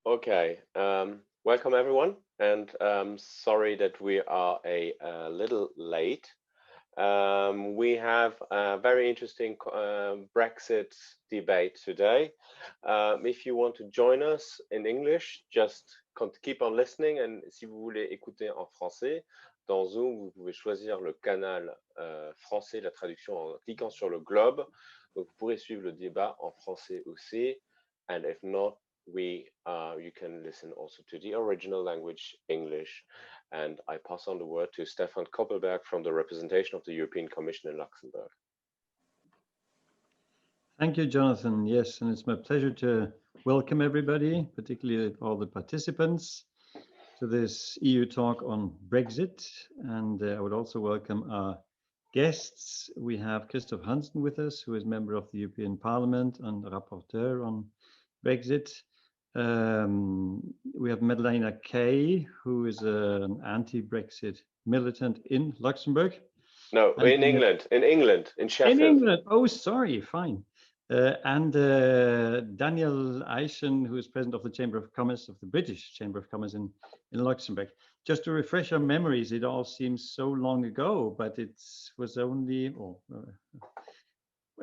Okay, welcome everyone, and sorry that we are a little late. We have a very interesting Brexit debate today. If you want to join us in English, just keep on listening, and si vous voulez écouter en français, dans Zoom, vous pouvez choisir le canal français, la traduction en cliquant sur le globe. Donc vous pourrez suivre le débat en français aussi, and if not, you can listen also to the original language, English. And I pass on the word to Stefan Koppelberg from the representation of the European Commission in Luxembourg. Thank you, Jonathan. Yes, and it's my pleasure to welcome everybody, particularly all the participants, to this EU talk on Brexit. And I would also welcome our guests. We have Christophe Hansen with us, who is member of the European Parliament and rapporteur on Brexit. We have Madeleina Kay, who is an anti-Brexit militant in Luxembourg. No, in England, in Sheffield. In England, oh, sorry, fine. And Daniel Eischen, who is president of the Chamber of Commerce, of the British Chamber of Commerce in Luxembourg. Just to refresh our memories, it all seems so long ago, but it was only,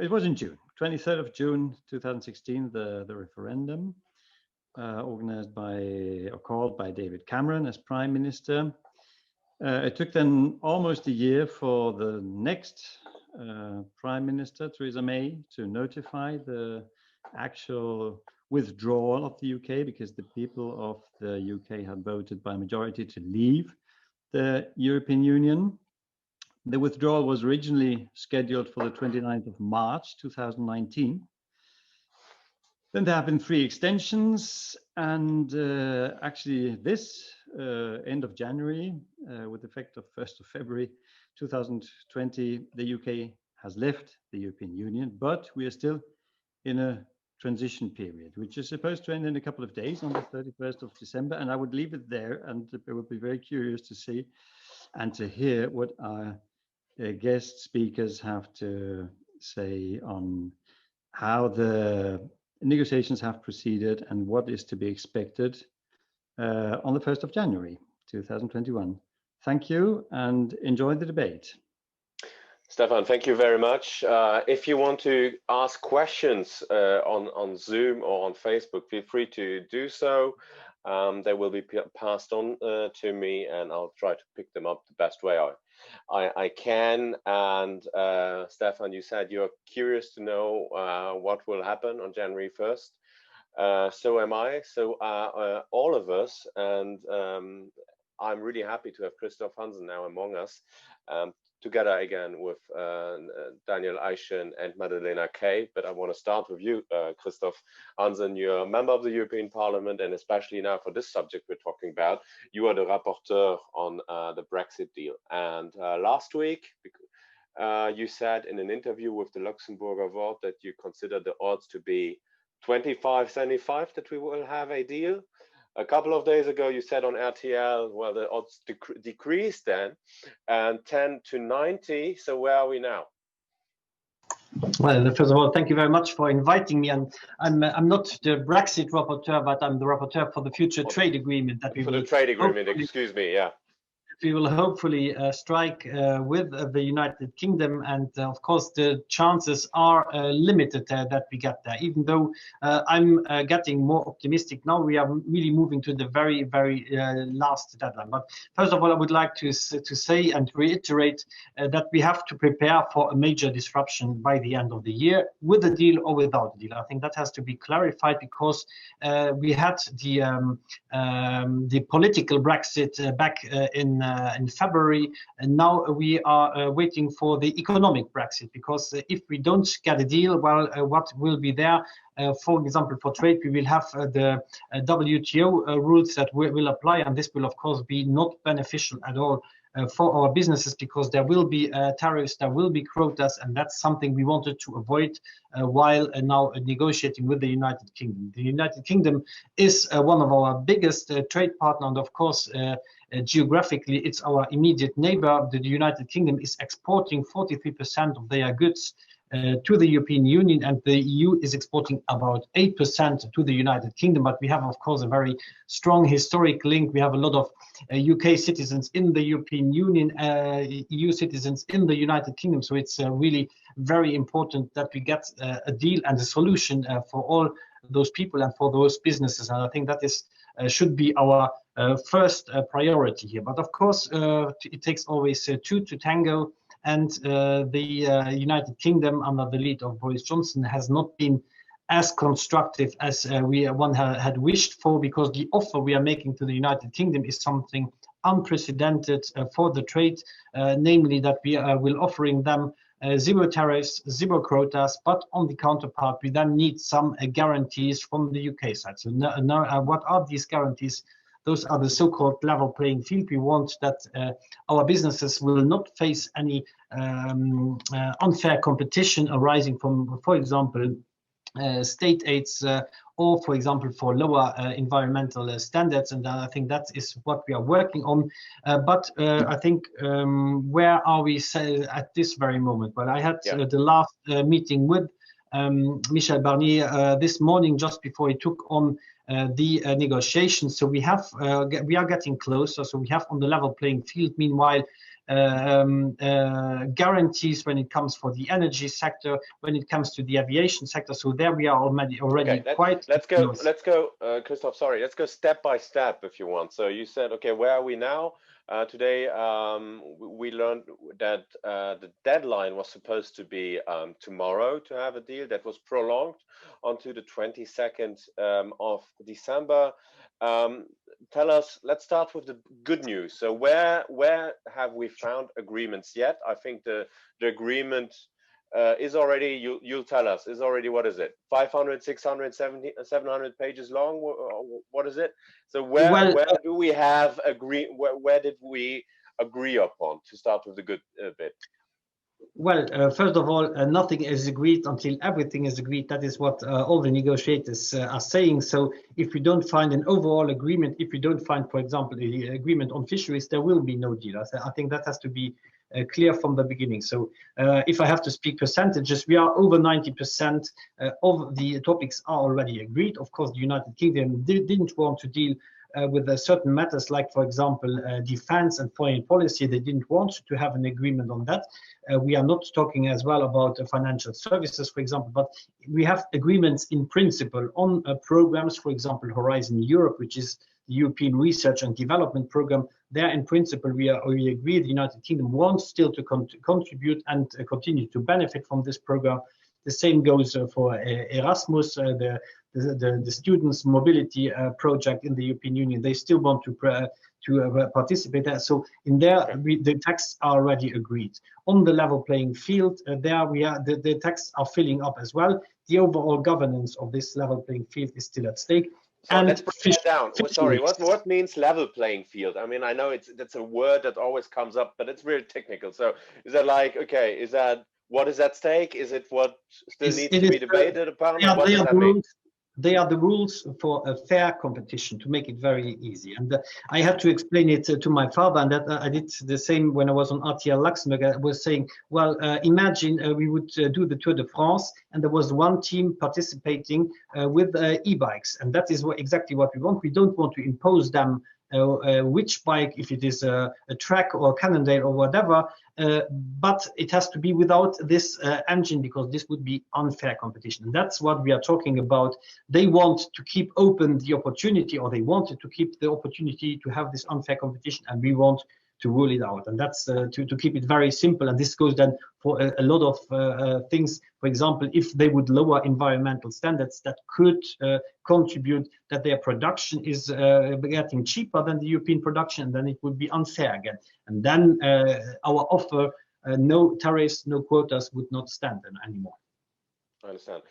it was in June, 23rd of June, 2016, the referendum. Organized by or called by David Cameron as Prime Minister. It took then almost a year for the next Prime Minister, Theresa May, to notify the actual withdrawal of the UK, because the people of the UK had voted by majority to leave the European Union. The withdrawal was originally scheduled for the 29th of March 2019. Then there have been 3 extensions, and actually this end of January, with effect of 1st of February 2020, the UK has left the European Union, but we are still in a transition period, which is supposed to end in a couple of days on the 31st of December, and I would leave it there, and I would be very curious to see and to hear what our guest speakers have to say on how the negotiations have proceeded and what is to be expected on the 1st of January 2021. Thank you and enjoy the debate. Stefan, thank you very much. If you want to ask questions on Zoom or on Facebook, feel free to do so. They will be passed on to me, and I'll try to pick them up the best way I can. And Stefan, you said you're curious to know what will happen on January 1st. So am I. So all of us, and I'm really happy to have Christophe Hansen now among us, together again with Daniel Eischen and Madeleina Kay. But I want to start with you, Christophe Hansen. You're a member of the European Parliament, and especially now for this subject we're talking about, you are the rapporteur on the Brexit deal. And last week, you said in an interview with the Luxembourger Wort that you consider the odds to be 25-75 that we will have a deal. A couple of days ago, you said on RTL, well, the odds decreased then, and 10-90. So where are we now? Well, first of all, thank you very much for inviting me. And I'm not the Brexit rapporteur, but I'm the rapporteur for the future trade agreement that we will. For the trade agreement, excuse me, yeah. We will hopefully strike with the United Kingdom, and of course the chances are limited that we get there, even though I'm getting more optimistic now. We are really moving to the very last deadline. But first of all, I would like to say and reiterate that we have to prepare for a major disruption by the end of the year, with a deal or without a deal. I think that has to be clarified, because we had the political Brexit back in February, and now we are waiting for the economic Brexit, because if we don't get a deal, well, what will be there? For example, for trade, we will have the WTO rules that will apply, and this will, of course, be not beneficial at all for our businesses, because there will be tariffs, there will be quotas, and that's something we wanted to avoid while now negotiating with the United Kingdom. The United Kingdom is one of our biggest trade partners, and of course, geographically, it's our immediate neighbor. The United Kingdom is exporting 43% of their goods to the European Union, and the EU is exporting about 8% to the United Kingdom. But we have, of course, a very strong historic link. We have a lot of UK citizens in the European Union, EU citizens in the United Kingdom. So it's really very important that we get a deal and a solution for all those people and for those businesses. And I think that is should be our first priority here. But of course, it takes always two to tango. And the United Kingdom, under the lead of Boris Johnson, has not been as constructive as one had wished for, because the offer we are making to the United Kingdom is something unprecedented for the trade, namely that we will offering them zero tariffs, zero quotas, but on the counterpart, we then need some guarantees from the UK side. So what are these guarantees? Those are the so-called level playing field. We want that our businesses will not face any unfair competition arising from, for example, state aids or, for example, for lower environmental standards. And I think that is what we are working on. But I think where are we at this very moment? Well, I had the last meeting with Michel Barnier this morning, just before he took on the negotiations. So we are getting closer. So we have on the level playing field, meanwhile, guarantees when it comes for the energy sector, when it comes to the aviation sector. So there we are already quite. Let's go, Christophe. Sorry, let's go step by step if you want. So you said, okay, where are we now? Today, we learned that the deadline was supposed to be tomorrow to have a deal. That was prolonged onto the 22nd of December. Tell us, let's start with the good news. So where have we found agreements yet? I think the agreement is already, you'll tell us, is already, what is it, 500, 600, 700 pages long? What is it? So where do we have where did we agree upon, to start with the good bit? Well, first of all, nothing is agreed until everything is agreed. That is what all the negotiators are saying. So if we don't find an overall agreement, if we don't find, for example, the agreement on fisheries, there will be no deal. I think that has to be clear from the beginning. So if I have to speak percentages, we are over 90% of the topics are already agreed. Of course, the United Kingdom didn't want to deal with certain matters, like, for example, defense and foreign policy. They didn't want to have an agreement on that. We are not talking as well about financial services, for example, but we have agreements in principle on programs, for example, Horizon Europe, which is the European Research and Development Program. There, in principle, we agree the United Kingdom wants still to contribute and continue to benefit from this program. The same goes for Erasmus, the students' mobility project in the European Union. They still want to participate there. So in there, the texts are already agreed. On the level playing field, there we are. The texts are filling up as well. The overall governance of this level playing field is still at stake. So let's break that down. Sorry, what means level playing field? I mean, I know that's a word that always comes up, but it's really technical. So is that like, okay, is that what is at stake? Is it what still needs to be debated upon? What does that mean? They are the rules for a fair competition, to make it very easy. And I had to explain it to my father, and that I did the same when I was on RTL Luxembourg. I was saying, well, imagine we would do the Tour de France, and there was one team participating with e-bikes, and that is exactly what we want. We don't want to impose them which bike, if it is a Trek or a Cannondale or whatever, but it has to be without this engine, because this would be unfair competition. And that's what we are talking about. They want to keep open the opportunity, or they wanted to keep the opportunity to have this unfair competition, and we want to rule it out. And that's to keep it very simple. And this goes then for a lot of things. For example, if they would lower environmental standards, that could contribute that their production is getting cheaper than the European production, and then it would be unfair again. And then our offer, no tariffs, no quotas, would not stand anymore. I understand.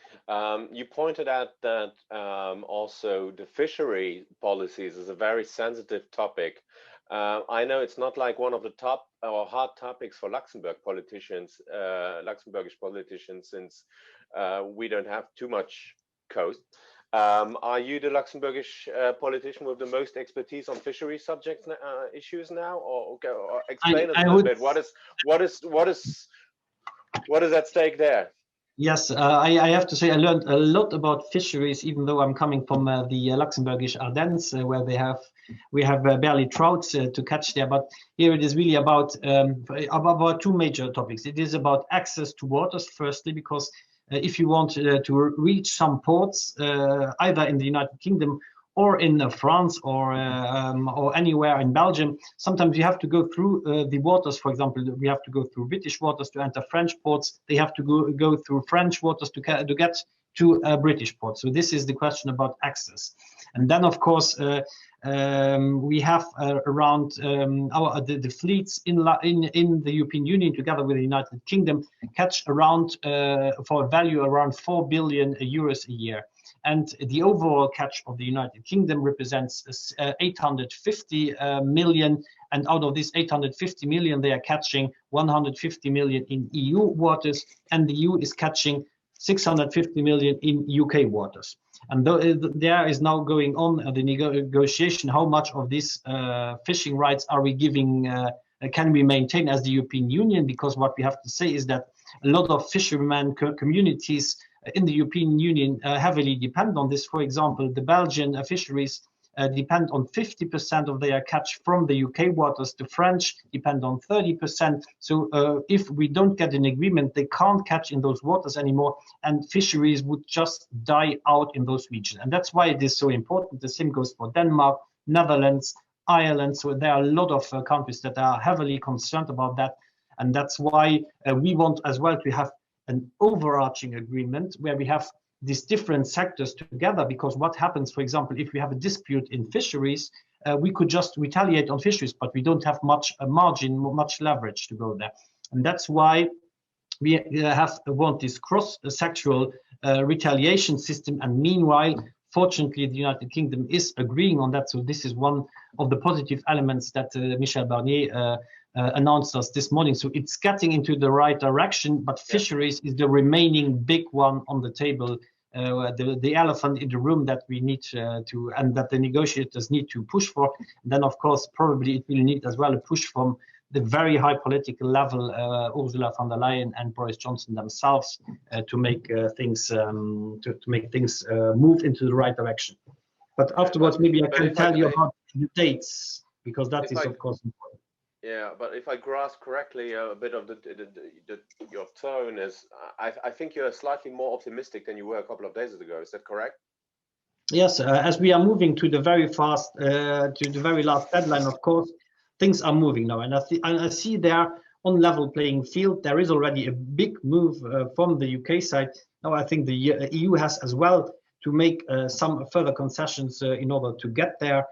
You pointed out that also the fishery policies is a very sensitive topic. I know it's not like one of the top or hard topics for Luxembourg politicians, Luxembourgish politicians, since we don't have too much coast. Are you the Luxembourgish politician with the most expertise on fishery subject issues now, or explain a little bit? What is at stake there? Yes, I have to say I learned a lot about fisheries, even though I'm coming from the Luxembourgish Ardennes, where we have barely trouts to catch there. But here it is really about two major topics. It is about access to waters, firstly, because if you want to reach some ports, either in the United Kingdom or in France or anywhere in Belgium, sometimes you have to go through the waters. For example, we have to go through British waters to enter French ports. They have to go through French waters to get to British ports. So this is the question about access. And then, of course, we have around the fleets in the European Union, together with the United Kingdom, catch around for a value around 4 billion euros a year. And the overall catch of the United Kingdom represents 850 million. And out of this 850 million, they are catching 150 million in EU waters, and the EU is catching 650 million in UK waters. And there is now going on the negotiation, how much of these fishing rights are we giving, can we maintain as the European Union? Because what we have to say is that a lot of fishermen communities in the European Union heavily depend on this. For example, the Belgian fisheries depend on 50% of their catch from the UK waters. The French depend on 30%. So if we don't get an agreement, they can't catch in those waters anymore, and fisheries would just die out in those regions. And that's why it is so important. The same goes for Denmark, Netherlands, Ireland. So there are a lot of countries that are heavily concerned about that. And that's why we want as well to have an overarching agreement where we have these different sectors together, because what happens, for example, if we have a dispute in fisheries, we could just retaliate on fisheries, but we don't have much margin, much leverage to go there. And that's why we want this cross-sectoral retaliation system. And meanwhile, fortunately, the United Kingdom is agreeing on that. So this is one of the positive elements that Michel Barnier announced us this morning. So it's getting into the right direction, but fisheries is the remaining big one on the table, the elephant in the room that we need to, and that the negotiators need to push for. And then, of course, probably it will need as well a push from the very high political level, Ursula von der Leyen and Boris Johnson themselves, to make things move into the right direction. But afterwards, maybe I can tell you about the dates, because that is, of course, important. Yeah, but if I grasp correctly, a bit of your tone is, I think you're slightly more optimistic than you were a couple of days ago. Is that correct? Yes, as we are moving to the very last deadline, of course, things are moving now. And I see there on level playing field, there is already a big move from the UK side. Now, I think the EU has as well to make some further concessions in order to get there.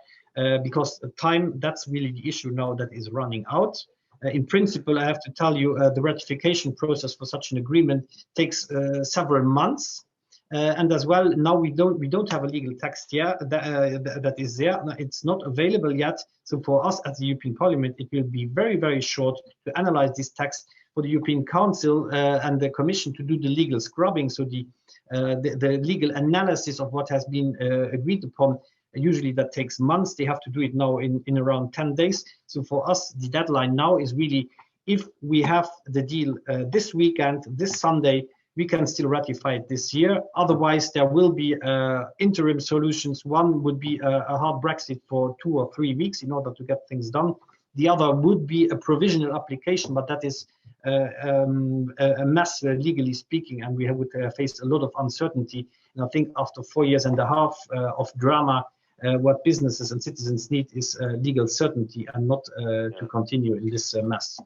Because time, that's really the issue now that is running out. In principle, I have to tell you, the ratification process for such an agreement takes several months. And as well, now we don't have a legal text here that is there. It's not available yet. So for us at the European Parliament, it will be very, very short to analyze this text. For the European Council and the Commission to do the legal scrubbing, so the legal analysis of what has been agreed upon. Usually that takes months. They have to do it now in around 10 days. So for us, the deadline now is really, if we have the deal this weekend, this Sunday, we can still ratify it this year. Otherwise, there will be interim solutions. One would be a hard Brexit for 2 or 3 weeks in order to get things done. The other would be a provisional application, but that is a mess, legally speaking, and we would face a lot of uncertainty. And I think after 4 years and a half of drama, what businesses and citizens need is legal certainty, and not to continue in this mess.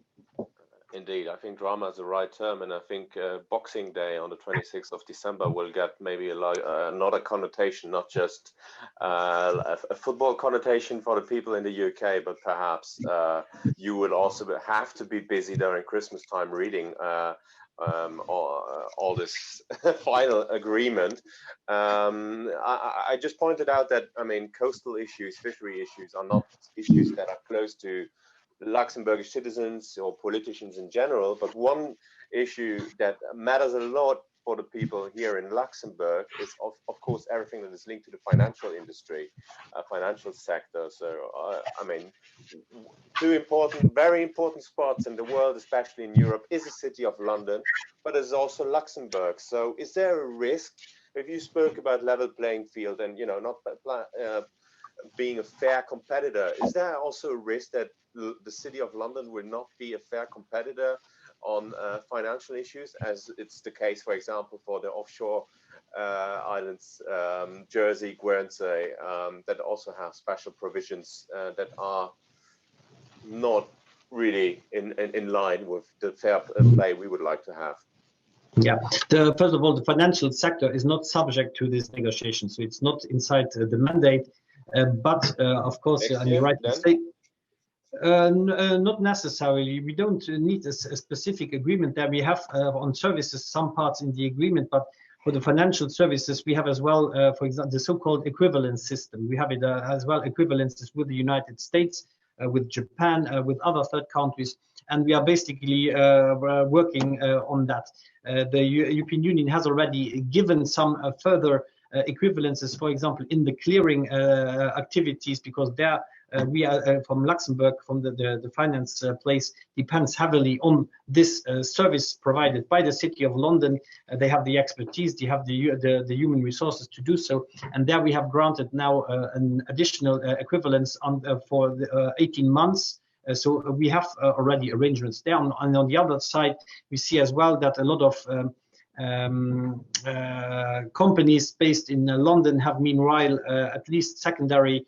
Indeed, I think drama is the right term, and I think Boxing Day on the 26th of December will get maybe another connotation, not just a football connotation for the people in the UK, but perhaps you will also have to be busy during Christmas time reading all this final agreement. I just pointed out that, I mean, coastal issues, fishery issues are not issues that are close to Luxembourgish citizens or politicians in general, but one issue that matters a lot for the people here in Luxembourg is, of course, everything that is linked to the financial industry, financial sector. So, I mean, two very important spots in the world, especially in Europe, is the city of London, but there's also Luxembourg. So is there a risk, if you spoke about level playing field and, you know, not being a fair competitor, is there also a risk that the city of London will not be a fair competitor on financial issues, as it's the case, for example, for the offshore islands, Jersey, Guernsey, that also have special provisions that are not really in line with the fair play we would like to have? Yeah, first of all, the financial sector is not subject to this negotiation, so it's not inside the mandate. But of course, and you're right to say, not necessarily. We don't need a specific agreement there. We have on services some parts in the agreement, but for the financial services, we have as well, for example, the so-called equivalence system. We have it as well, equivalences with the United States, with Japan, with other third countries, and we are basically working on that. The European Union has already given some further equivalences, for example, in the clearing activities, because there we are from Luxembourg, from the finance place, depends heavily on this service provided by the City of London. They have the expertise, they have the human resources to do so, and there we have granted now an additional equivalence for 18 months. So we have already arrangements there. And on the other side, we see as well that a lot of companies based in London have meanwhile at least secondary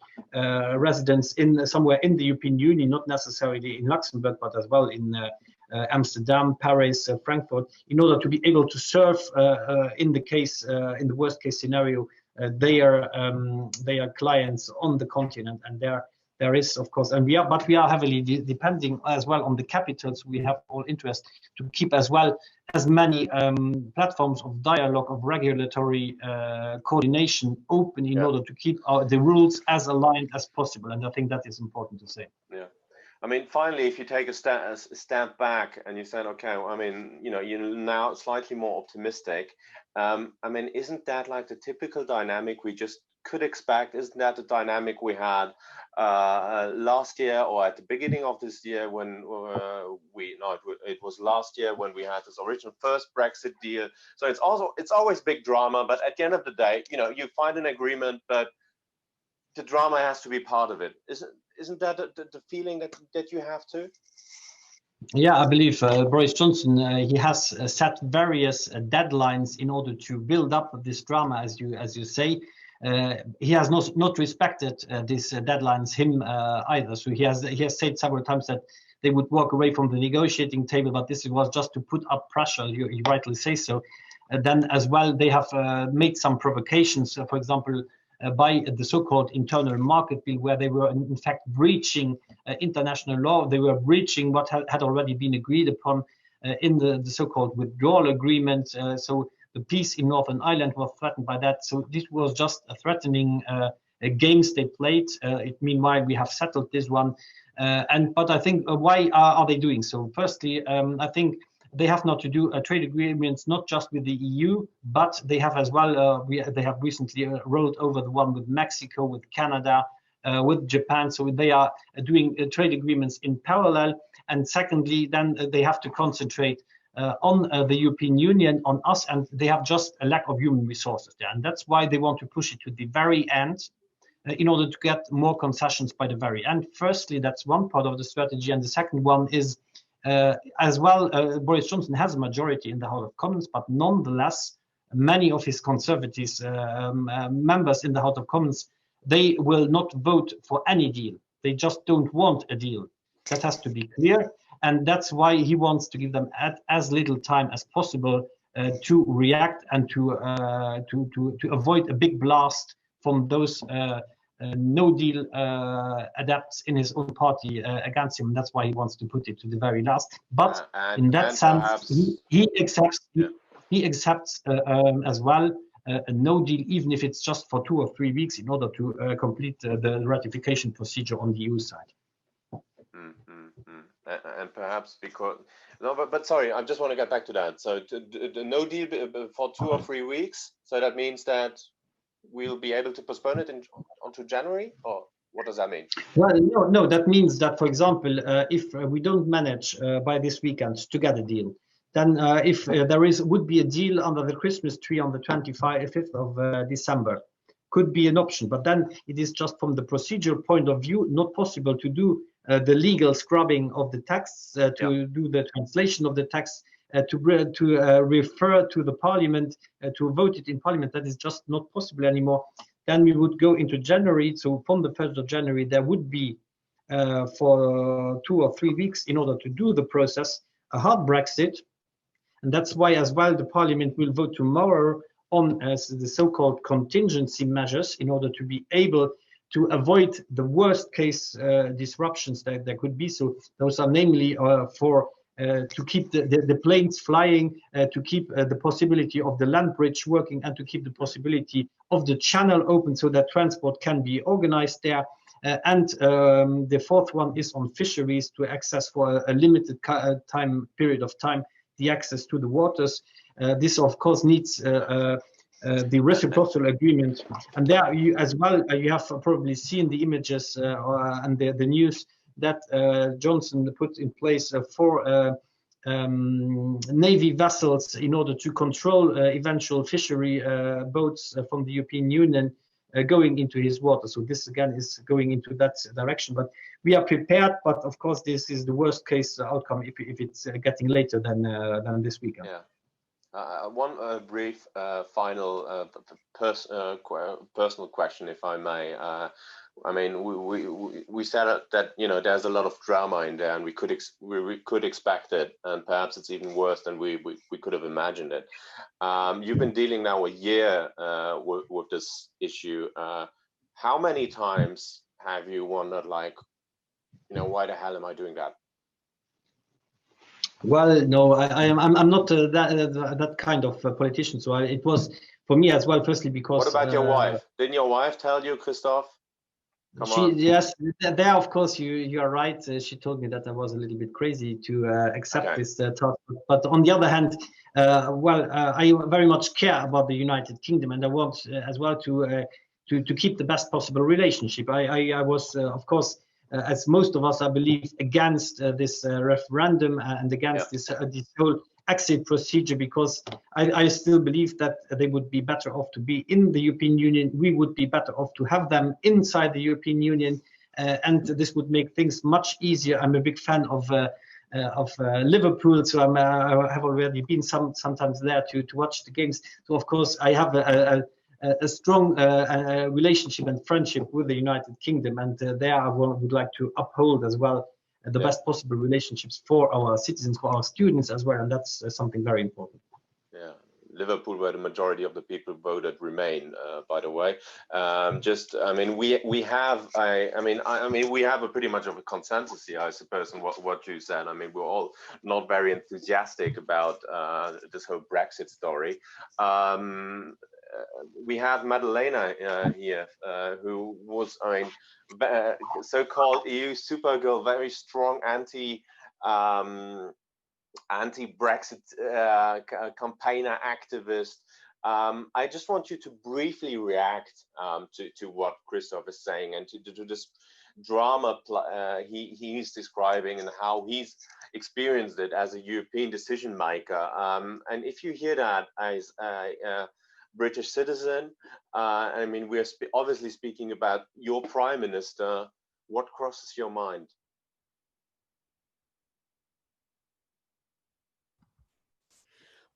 residence in somewhere in the European Union, not necessarily in Luxembourg, but as well in Amsterdam, Paris, Frankfurt, in order to be able to serve in the worst case scenario their clients on the continent. And there is, of course, and we are heavily depending as well on the capitals. We have all interest to keep as well as many platforms of dialogue, of regulatory coordination open in order to keep the rules as aligned as possible. And I think that is important to say. Yeah. I mean, finally, if you take a step back and you say, okay, I mean, you know, you're now slightly more optimistic. I mean, isn't that like the typical dynamic we just could expect? Isn't that the dynamic we had last year, or at the beginning of this year, when it was last year when we had this original first Brexit deal? So it's always big drama, but at the end of the day, you know, you find an agreement, but the drama has to be part of it. Isn't that the feeling that you have too? Yeah, I believe Boris Johnson, he has set various deadlines in order to build up this drama, as you say. He has not respected these deadlines either. So he has said several times that they would walk away from the negotiating table, but this was just to put up pressure. You rightly say so. Then as well, they have made some provocations, for example, by the so-called internal market bill, where they were in fact breaching international law. They were breaching what had already been agreed upon in the so-called withdrawal agreement. So the peace in Northern Ireland was threatened by that. So this was just a threatening games they played. Meanwhile, we have settled this one. But I think why are they doing so? Firstly, I think they have not to do trade agreements not just with the EU, but they have as well. They have recently rolled over the one with Mexico, with Canada, with Japan. So they are doing trade agreements in parallel. And secondly, then they have to concentrate on the European Union, on us, and they have just a lack of human resources there. And that's why they want to push it to the very end in order to get more concessions by the very end. Firstly, that's one part of the strategy. And the second one is, as well, Boris Johnson has a majority in the House of Commons, but nonetheless, many of his Conservatives members in the House of Commons, they will not vote for any deal. They just don't want a deal. That has to be clear. And that's why he wants to give them as little time as possible to react and to avoid a big blast from those no deal adepts in his own party against him. That's why he wants to put it to the very last. But in that sense, perhaps he accepts as well a no deal, even if it's just for 2 or 3 weeks, in order to complete the ratification procedure on the EU side. And perhaps because no, but sorry, I just want to get back to that. So the no deal for 2 or 3 weeks. So that means that we'll be able to postpone it onto January, or what does that mean? Well, no, that means that, for example, if we don't manage by this weekend to get a deal, then if there would be a deal under the Christmas tree on the 25th of December, could be an option. But then it is just from the procedural point of view not possible to do the legal scrubbing of the texts, to do the translation of the text, to refer to the parliament, to vote it in parliament. That is just not possible anymore. Then we would go into January. So from the 1st of January, there would be for 2 or 3 weeks in order to do the process, a hard Brexit. And that's why as well the parliament will vote tomorrow on the so-called contingency measures in order to be able to avoid the worst case disruptions that there could be. So those are namely for to keep the planes flying, to keep the possibility of the land bridge working, and to keep the possibility of the channel open so that transport can be organized there. And the fourth one is on fisheries, to access for a limited period of time the access to the waters. This of course needs the reciprocal agreement, and there you as well you have probably seen the images and the news that Johnson put in place for Navy vessels in order to control eventual fishery boats from the European Union going into his water. So this again is going into that direction, but we are prepared. But of course, this is the worst case outcome if it's getting later than this weekend. Yeah. One brief final personal question, if I may. I mean, we said that there's a lot of drama in there, and we could expect it, and perhaps it's even worse than we could have imagined it. You've been dealing now a year with this issue. How many times have you wondered, like, why the hell am I doing that? Well, no, I'm not that kind of politician. So it was for me as well. Firstly, because what about your wife? Didn't your wife tell you, Christophe? Yes, there of course you are right. She told me that I was a little bit crazy to accept this task. But on the other hand, I very much care about the United Kingdom, and I want as well to keep the best possible relationship. I was of course, as most of us, I believe, against this referendum and against this whole exit procedure, because I still believe that they would be better off to be in the European Union. We would be better off to have them inside the European Union, and this would make things much easier. I'm a big fan of Liverpool, so I have already been sometimes there to watch the games. So of course I have a strong relationship and friendship with the United Kingdom, and there I would like to uphold as well the best possible relationships for our citizens, for our students as well, and that's something very important. Yeah, Liverpool, where the majority of the people voted Remain, by the way. I mean, we have we have a pretty much of a consensus here, I suppose, on what you said. I mean, we're all not very enthusiastic about this whole Brexit story. We have Madeleina here, who was, so-called EU Supergirl, very strong anti-Brexit campaigner, activist. I just want you to briefly react to what Christophe is saying, and to this drama he's describing, and how he's experienced it as a European decision maker. And if you hear that as British citizen, I mean, we're obviously speaking about your Prime Minister. What crosses your mind?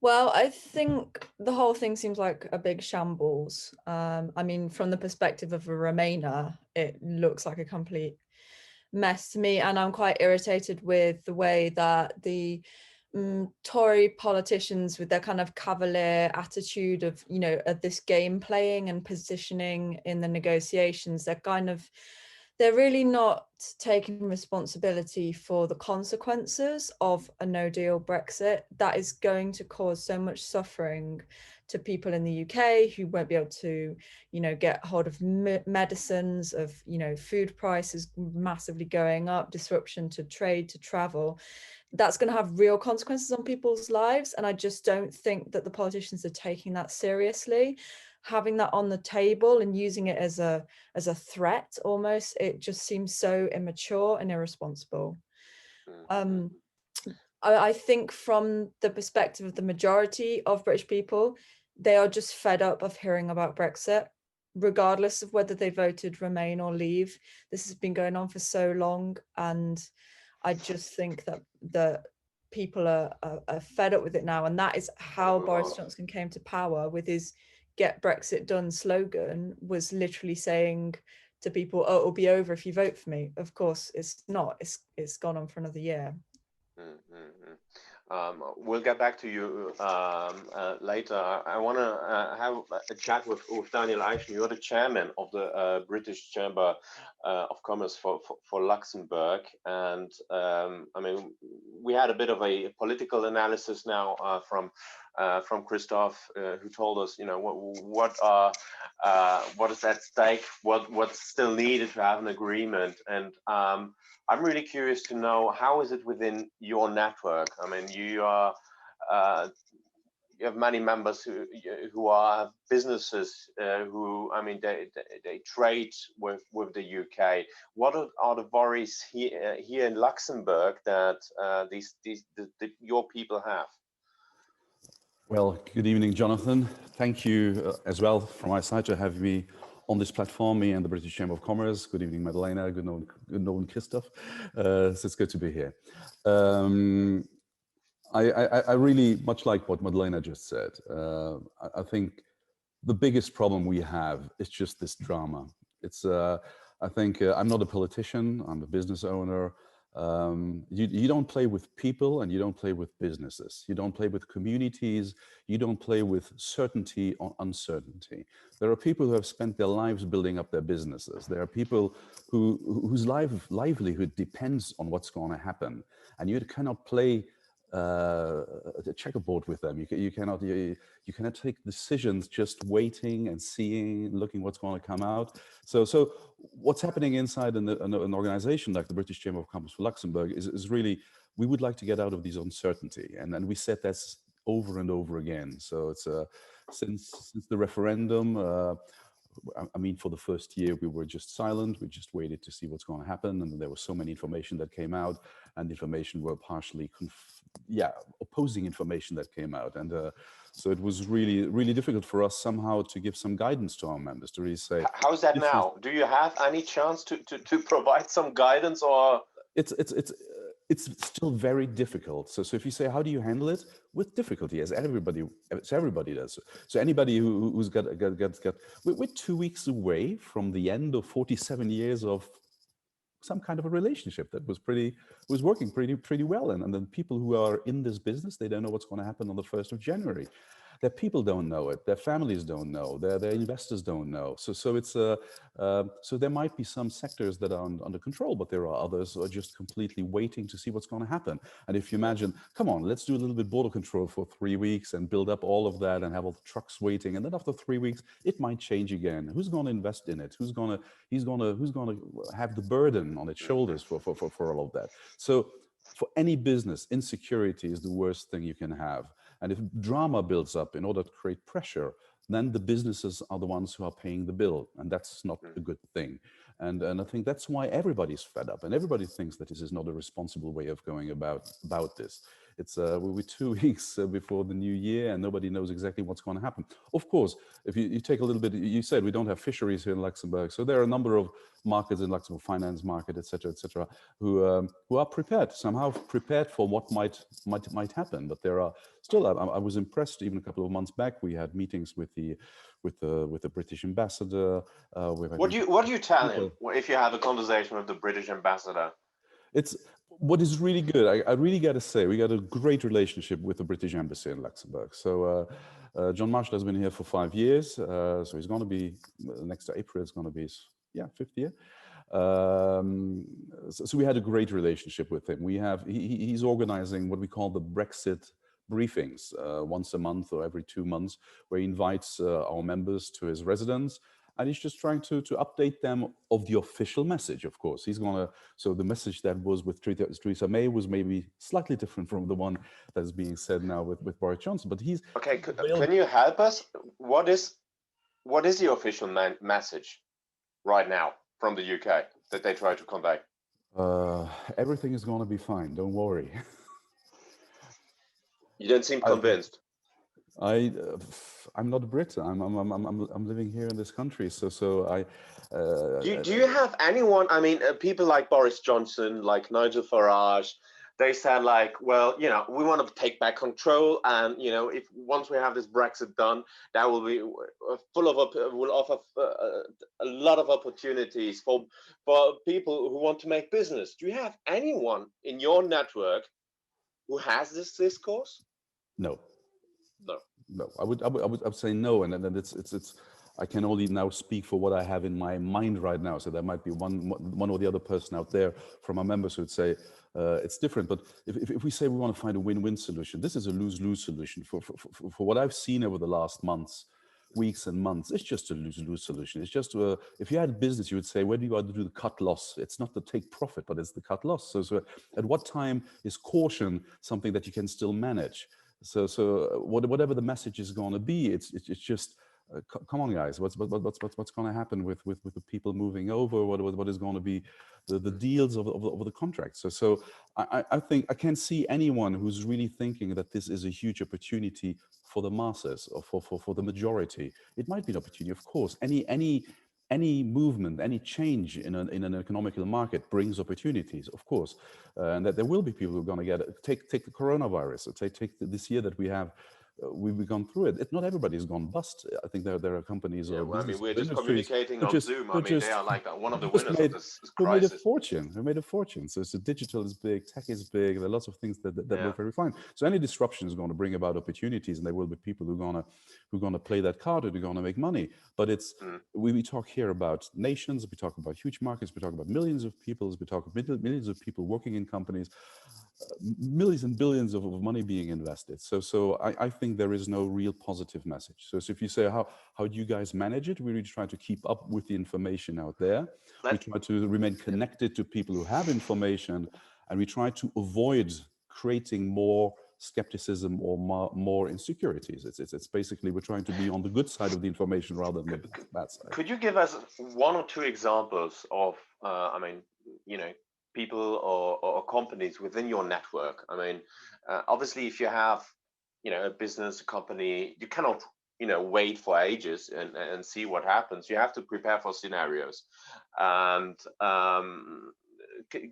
Well, I think the whole thing seems like a big shambles. I mean, from the perspective of a Remainer, it looks like a complete mess to me, and I'm quite irritated with the way that the Tory politicians, with their kind of cavalier attitude of, of this game playing and positioning in the negotiations, they're really not taking responsibility for the consequences of a no-deal Brexit that is going to cause so much suffering to people in the UK who won't be able to, you know, get hold of medicines, of, you know, food prices massively going up, disruption to trade, to travel. That's going to have real consequences on people's lives. And I just don't think that the politicians are taking that seriously. Having that on the table and using it as a threat almost, it just seems so immature and irresponsible. I think from the perspective of the majority of British people, they are just fed up of hearing about Brexit, regardless of whether they voted Remain or Leave. This has been going on for so long, and I just think that the people are fed up with it now. And that is how Boris Johnson came to power, with his "Get Brexit Done" slogan, was literally saying to people, oh, it'll be over if you vote for me. Of course, it's not. It's gone on for another year. We'll get back to you later. I want to have a chat with Daniel Eischen. You're the chairman of the British Chamber of Commerce for Luxembourg. And I mean, we had a bit of a political analysis now from Christophe, who told us, you know, what is at stake, what's still needed to have an agreement. And I'm really curious to know, how is it within your network? I mean, you have many members who are businesses who, I mean, they trade with the UK. What are the worries here in Luxembourg that your people have? Well, good evening, Jonathan. Thank you as well from my side to have me on this platform, me and the British Chamber of Commerce. Good evening, Madeleina. Good noon, Christophe. So it's good to be here. I really much like what Madeleina just said. I think the biggest problem we have is just this drama. It's, I think I'm not a politician, I'm a business owner. You don't play with people and you don't play with businesses. You don't play with communities. You don't play with certainty or uncertainty. There are people who have spent their lives building up their businesses. There are people whose livelihood depends on what's going to happen. And you cannot play a checkerboard with them. You cannot take decisions just waiting and seeing, looking what's going to come out. So what's happening inside an organization like the British Chamber of Commerce for Luxembourg is really, we would like to get out of this uncertainty, and we said that's over and over again. So it's since the referendum. I mean, for the first year, we were just silent. We just waited to see what's going to happen. And there was so many information that came out, and the information were partially, opposing information that came out. And so it was really, really difficult for us somehow to give some guidance to our members, to really say. How's that now? Do you have any chance to provide some guidance, or? It's still very difficult. So if you say, how do you handle it? With difficulty, as everybody does. So anybody who's got, we're 2 weeks away from the end of 47 years of some kind of a relationship that was working pretty well. And then people who are in this business, they don't know what's going to happen on the 1st of January. Their people don't know it. Their families don't know. Their investors don't know. So it's so there might be some sectors that are under control, but there are others who are just completely waiting to see what's going to happen. And if you imagine, come on, let's do a little bit border control for 3 weeks and build up all of that and have all the trucks waiting, and then after 3 weeks it might change again. Who's going to invest in it? Who's going to have the burden on its shoulders for all of that? So for any business, insecurity is the worst thing you can have. And if drama builds up in order to create pressure, then the businesses are the ones who are paying the bill, and that's not a good thing. And I think that's why everybody's fed up, and everybody thinks that this is not a responsible way of going about this. It's we're 2 weeks before the new year, and nobody knows exactly what's going to happen. Of course, if you take a little bit, you said we don't have fisheries here in Luxembourg, so there are a number of markets in Luxembourg, finance market, etc., who are prepared, somehow prepared for what might happen. But there are still, I was impressed. Even a couple of months back, we had meetings with the British ambassador. What do you tell him if you have a conversation with the British ambassador? It's what is really good. I really got to say, we got a great relationship with the British Embassy in Luxembourg. So John Marshall has been here for 5 years. So he's going to be, next April, it's going to be, 5th year. So we had a great relationship with him. He's organizing what we call the Brexit briefings once a month or every 2 months, where he invites our members to his residence. And he's just trying to update them of the official message, of course. He's going to, so the message that was with Theresa May was maybe slightly different from the one that is being said now with Boris Johnson. But he's... Okay, can you help us? What is the official message right now from the UK that they try to convey? Everything is going to be fine, don't worry. You don't seem convinced. I'm not a Brit. I'm living here in this country. So I. Do you have anyone? I mean, people like Boris Johnson, like Nigel Farage, they said like, well, you know, we want to take back control, and you know, if once we have this Brexit done, that will be will offer a lot of opportunities for people who want to make business. Do you have anyone in your network who has this discourse? No. No. I would say no, and then it's. I can only now speak for what I have in my mind right now. So there might be one or the other person out there from our members who would say it's different. But if we say we want to find a win-win solution, this is a lose-lose solution. For what I've seen over the last weeks and months, it's just a lose-lose solution. It's just if you had a business, you would say, where do you want to do the cut loss? It's not the take profit, but it's the cut loss. So at what time is caution something that you can still manage? So whatever the message is going to be, it's just come on, guys. What's going to happen with the people moving over? What is going to be the deals of the contracts? So I think I can't see anyone who's really thinking that this is a huge opportunity for the masses or for the majority. It might be an opportunity, of course. Any movement, any change in an economical market brings opportunities, of course, and that there will be people who are going to get it. Take the coronavirus, or take this year that we have. We've gone through it. Not everybody's gone bust. I think there are companies. Yeah, well, I mean, we're just communicating on Zoom. I mean, they are like one of the winners of this crisis. Who made a fortune. So digital is big, tech is big. There are lots of things that work very fine. So any disruption is going to bring about opportunities, and there will be people who are going to play that card and who are going to make money. But it's we talk here about nations. We talk about huge markets. We talk about millions of people. We talk about millions of people working in companies. Millions and billions of money being invested. So I think there is no real positive message. So if you say, how do you guys manage it? We really try to keep up with the information out there. We try to remain connected to people who have information, and we try to avoid creating more skepticism or more insecurities. It's basically we're trying to be on the good side of the information rather than the bad side. Could you give us one or two examples of, I mean, you know, people or companies within your network? I mean, obviously, if you have, you know, a business, a company, you cannot, you know, wait for ages and see what happens. You have to prepare for scenarios. And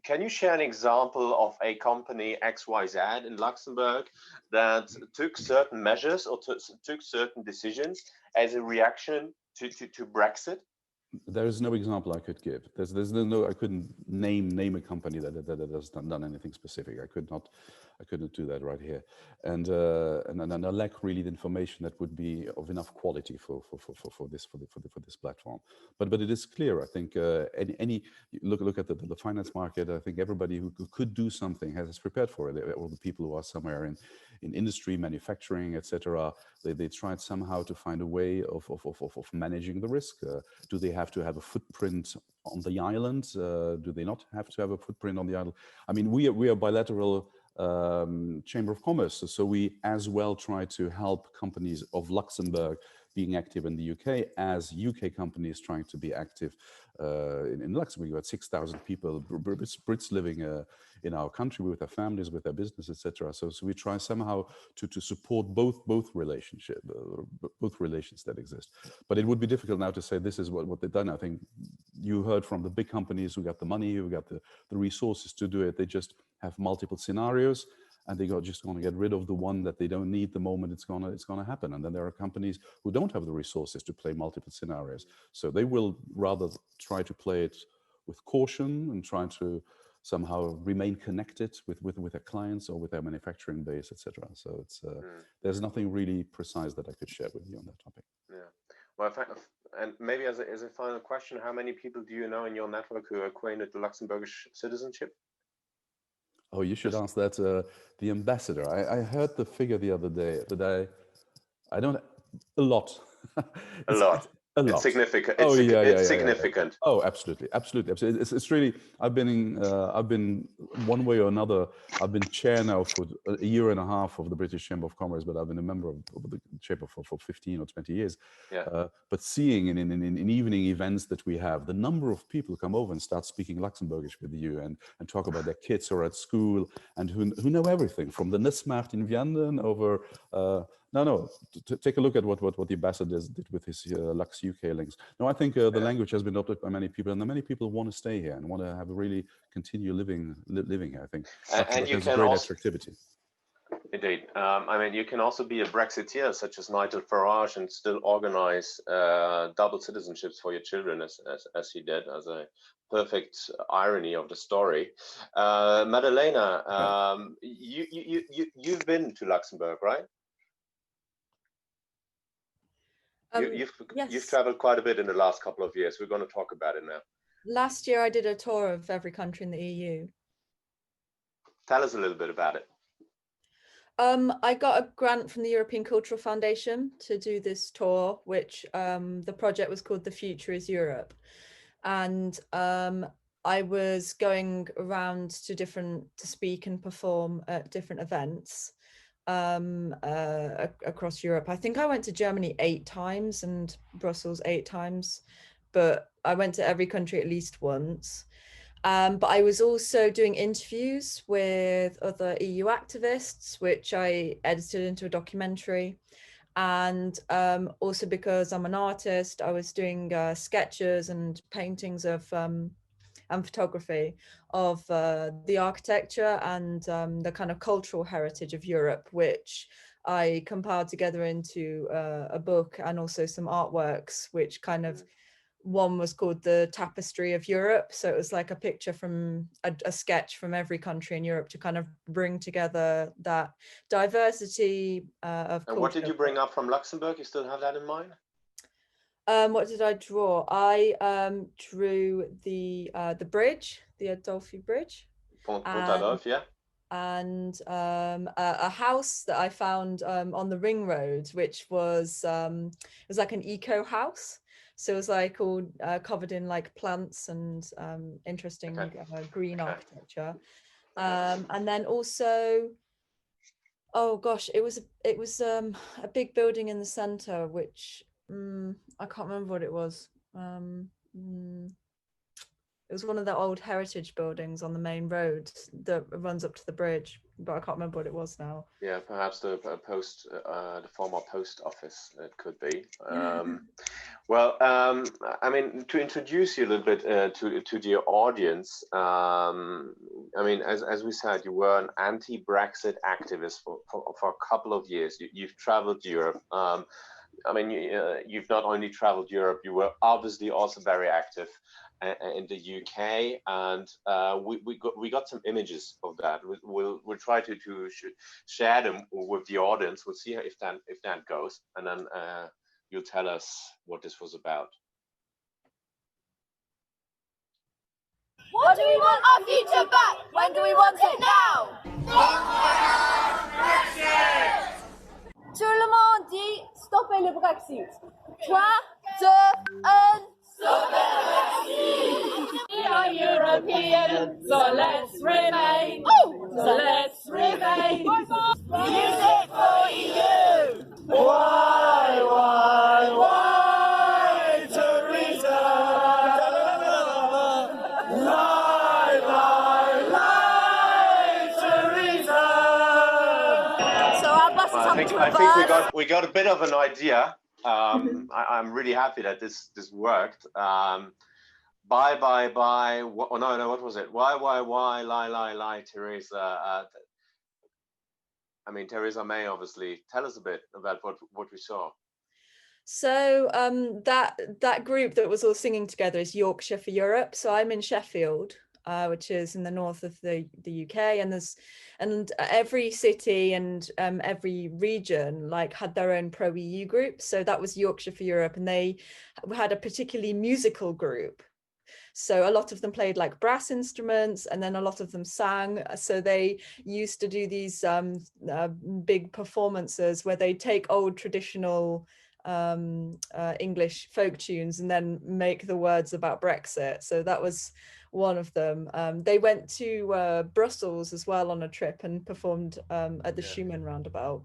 can you share an example of a company XYZ in Luxembourg that took certain measures or took certain decisions as a reaction to Brexit? There is no example I could give. There's no I couldn't name a company that has done anything specific. I couldn't do that right here, and I lack really the information that would be of enough quality for this platform. But it is clear. I think any look at the finance market. I think everybody who could do something has prepared for it. All the people who are somewhere in industry, manufacturing, etc. They tried somehow to find a way of managing the risk. Do they have to have a footprint on the island? Do they not have to have a footprint on the island? I mean, we are bilateral Chamber of Commerce, so we as well try to help companies of Luxembourg being active in the UK as UK companies trying to be active in Luxembourg. You had 6,000 people, Brits living in our country with their families, with their business, etc. So we try somehow to support both relations that exist. But it would be difficult now to say this is what they've done. I think you heard from the big companies who got the money, who got the resources to do it. They just have multiple scenarios, and they just going to get rid of the one that they don't need the moment it's going to happen. And then there are companies who don't have the resources to play multiple scenarios, so they will rather try to play it with caution and try to somehow remain connected with their clients or with their manufacturing base, etc. So it's there's nothing really precise that I could share with you on that topic. Yeah. Well, and maybe as a final question, how many people do you know in your network who are acquainted with Luxembourgish citizenship? Oh, you should ask that the ambassador. I heard the figure the other day that I don't a lot. A lot. A lot. It's significant. Oh yeah, It's yeah. significant. Oh, absolutely. It's really. I've been one way or another. I've been chair now for a year and a half of the British Chamber of Commerce, but I've been a member of the chamber for 15 or 20 years. Yeah. But seeing in evening events that we have, the number of people come over and start speaking Luxembourgish with you and talk about their kids or at school and who know everything from the Nismarkt in Vianden over. Take a look at what the ambassador did with his Lux UK links. No, I think the language has been adopted by many people, and many people want to stay here and want to have a really continue living here. I think and you can great also, attractivity. Indeed. I mean, you can also be a Brexiteer, such as Nigel Farage, and still organize double citizenships for your children, as he did, as a perfect irony of the story. Madeleina, you've been to Luxembourg, right? You've traveled quite a bit in the last couple of years. We're going to talk about it now. Last year, I did a tour of every country in the EU. Tell us a little bit about it. I got a grant from the European Cultural Foundation to do this tour, which the project was called The Future is Europe. And I was going around to speak and perform at different events across Europe. I think I went to Germany 8 times and Brussels 8 times, but I went to every country at least once. But I was also doing interviews with other EU activists, which I edited into a documentary. And also because I'm an artist, I was doing sketches and paintings of and photography of the architecture and the kind of cultural heritage of Europe, which I compiled together into a book and also some artworks, which kind of, one was called the Tapestry of Europe. So it was like a picture from a sketch from every country in Europe to kind of bring together that diversity of culture. And what did you bring up from Luxembourg? You still have that in mind? What did I draw? I drew the bridge, the Adolphi Bridge. Pont Adolphe, yeah. And a house that I found on the ring road, which was it was like an eco house. So it was like all covered in like plants and interesting green architecture. And then also, oh gosh, it was a big building in the center, which I can't remember what it was. It was one of the old heritage buildings on the main road that runs up to the bridge, but I can't remember what it was now. Yeah, perhaps the former post office, it could be. Well, I mean, to introduce you a little bit to the audience, I mean, as we said, you were an anti-Brexit activist for a couple of years. You've traveled Europe. I mean, you've not only traveled Europe, you were obviously also very active in the UK, and we got some images of that. We'll try to share them with the audience. We'll see if that goes, and then you'll tell us what this was about. What do we want our future back? When do we want it now? Brexit! Tout le monde dit stoppez le Brexit. 3, 2, 1. Stop the Brexit! We are European, so let's remain. So let's remain. Music for EU. Why, Theresa? Theresa. So our bus is I think we got a bit of an idea. I'm really happy that this worked. Bye. Oh, no, what was it? Why, lie, Theresa. I mean, Theresa May, obviously. Tell us a bit about what we saw. So that group that was all singing together is Yorkshire for Europe. So I'm in Sheffield, which is in the north of the UK, and every city and every region like had their own pro-EU group. So that was Yorkshire for Europe, and they had a particularly musical group So a lot of them played like brass instruments, and then a lot of them sang. So they used to do these big performances where they take old traditional English folk tunes and then make the words about Brexit. So that was one of them. They went to Brussels as well on a trip and performed at the Schumann roundabout.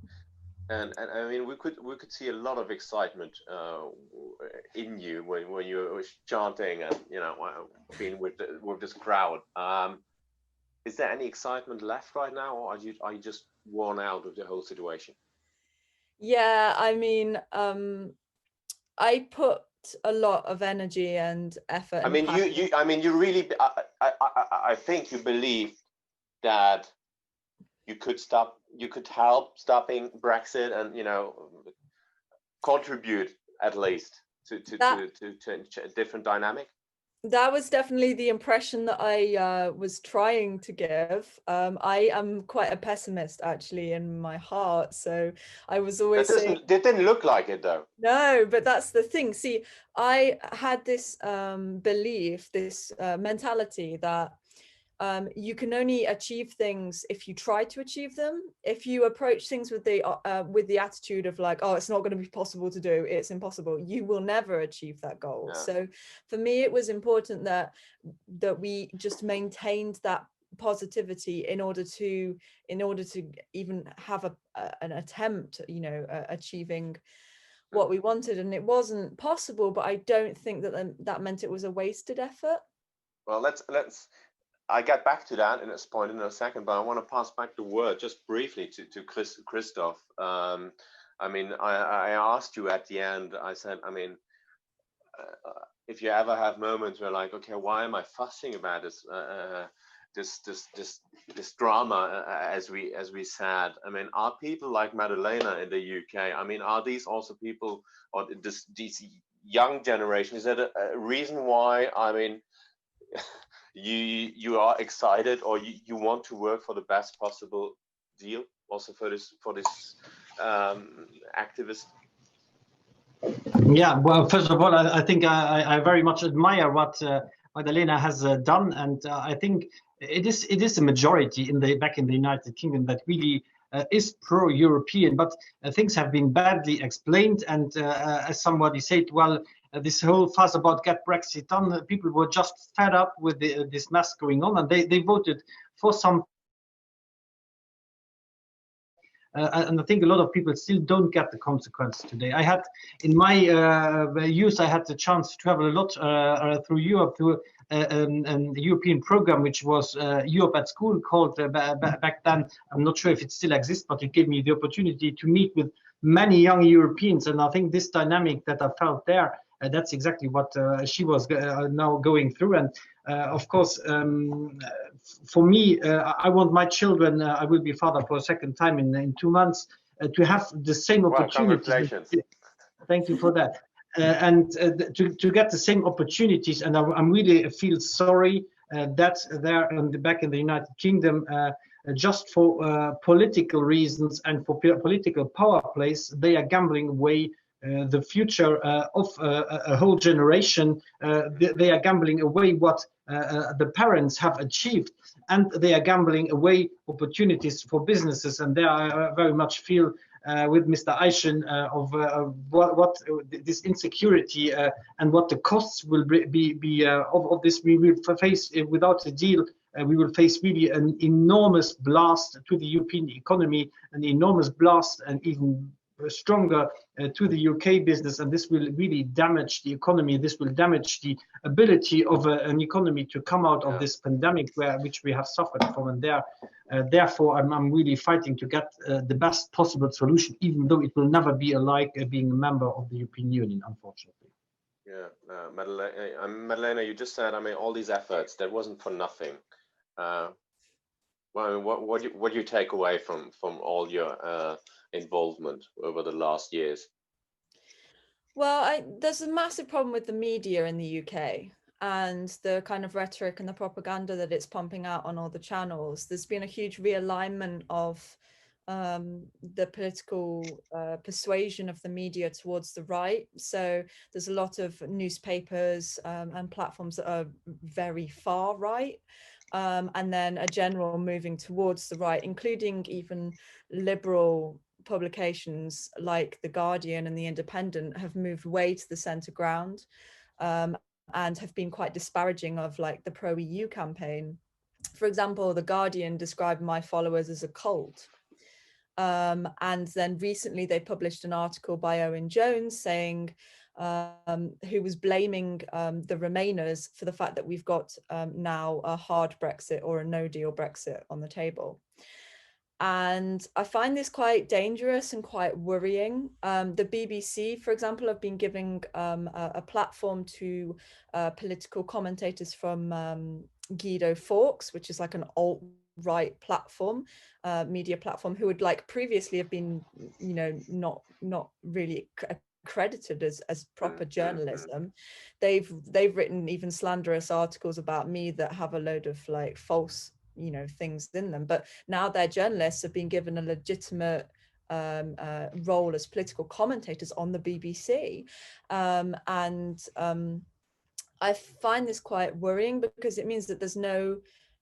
And I mean, we could see a lot of excitement in you when you were chanting and, you know, being with this crowd. Is there any excitement left right now, or are you just worn out of the whole situation? Yeah, I mean, I put a lot of energy and effort. I mean, you really, I think you believe that you could help stopping Brexit and, you know, contribute at least to a different dynamic. That was definitely the impression that I was trying to give. I am quite a pessimist actually in my heart, so I was always saying it didn't look like it though. No, but that's the thing. See, I had this belief, this mentality that you can only achieve things if you try to achieve them. If you approach things with the attitude of like, oh, it's not going to be possible to do, it's impossible, you will never achieve that goal. Yeah. So for me, it was important that we just maintained that positivity in order to even have an attempt, you know, achieving what we wanted. And it wasn't possible, but I don't think that meant it was a wasted effort. Well, let's I get back to that in a point in a second, but I want to pass back the word just briefly to Christophe. I mean, I asked you at the end, I said, I mean, if you ever have moments where like, okay, why am I fussing about this drama, as we said? I mean, are people like Madeleina in the UK, I mean, are these also people, or these young generation, is that a reason why, I mean, you are excited, or you want to work for the best possible deal also for this activist? Yeah, well, first of all, I think I very much admire what Madeleina has done, and I think it is a majority back in the United Kingdom that really is pro-European, but things have been badly explained, and as somebody said, well, this whole fuss about get Brexit done, people were just fed up with this mess going on, and they voted for some. And I think a lot of people still don't get the consequence today. I had, in my youth, I had the chance to travel a lot through Europe through a European program, which was Europe at School, called back then. I'm not sure if it still exists, but it gave me the opportunity to meet with many young Europeans. And I think this dynamic that I felt there, that's exactly what she was now going through. And of course, for me, I want my children, I will be father for a second time in 2 months, to have the same opportunities. Congratulations. Thank you for that. And to get the same opportunities. And I'm really feel sorry that they're back in the United Kingdom, just for political reasons and for political power plays, they are gambling away the future of a whole generation. They are gambling away what the parents have achieved, and they are gambling away opportunities for businesses. And there I very much feel with Mr. Eischen of what this insecurity and what the costs will be of this. We will face, without a deal, we will face really an enormous blast to the European economy, an enormous blast, and even stronger to the UK business, and this will really damage the economy. This will damage the ability of an economy to come out of this pandemic, which we have suffered from. And therefore, I'm really fighting to get the best possible solution, even though it will never be alike being a member of the European Union, unfortunately. Yeah, Madeleina, you just said, I mean, all these efforts, that wasn't for nothing. Well, I mean, what do you take away from all your involvement over the last years? Well, there's a massive problem with the media in the UK and the kind of rhetoric and the propaganda that it's pumping out on all the channels. There's been a huge realignment of the political persuasion of the media towards the right. So there's a lot of newspapers and platforms that are very far right, and then a general moving towards the right, including even liberal publications like The Guardian and The Independent have moved way to the centre ground, and have been quite disparaging of like the pro-EU campaign. For example, The Guardian described my followers as a cult. And then recently they published an article by Owen Jones saying, who was blaming the Remainers for the fact that we've got now a hard Brexit or a no deal Brexit on the table. And I find this quite dangerous and quite worrying. The BBC, for example, have been giving a platform to political commentators from Guido Fawkes, which is like an alt-right platform, media platform, who would like previously have been, you know, not really accredited as proper journalism. They've written even slanderous articles about me that have a load of like false, you know, things in them, but now their journalists have been given a legitimate role as political commentators on the BBC, and I find this quite worrying because it means that there's no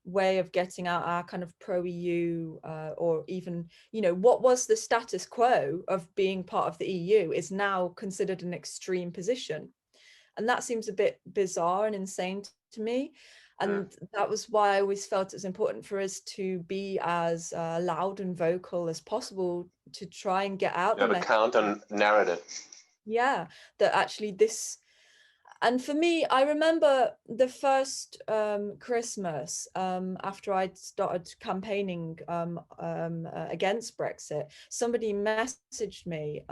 way of getting out our kind of pro-EU or even, you know, what was the status quo of being part of the EU is now considered an extreme position, and that seems a bit bizarre and insane to me. And that was why I always felt it was important for us to be as loud and vocal as possible to try and get out the message. Counter narrative. Yeah, that actually this, and for me, I remember the first Christmas after I'd started campaigning against Brexit, somebody messaged me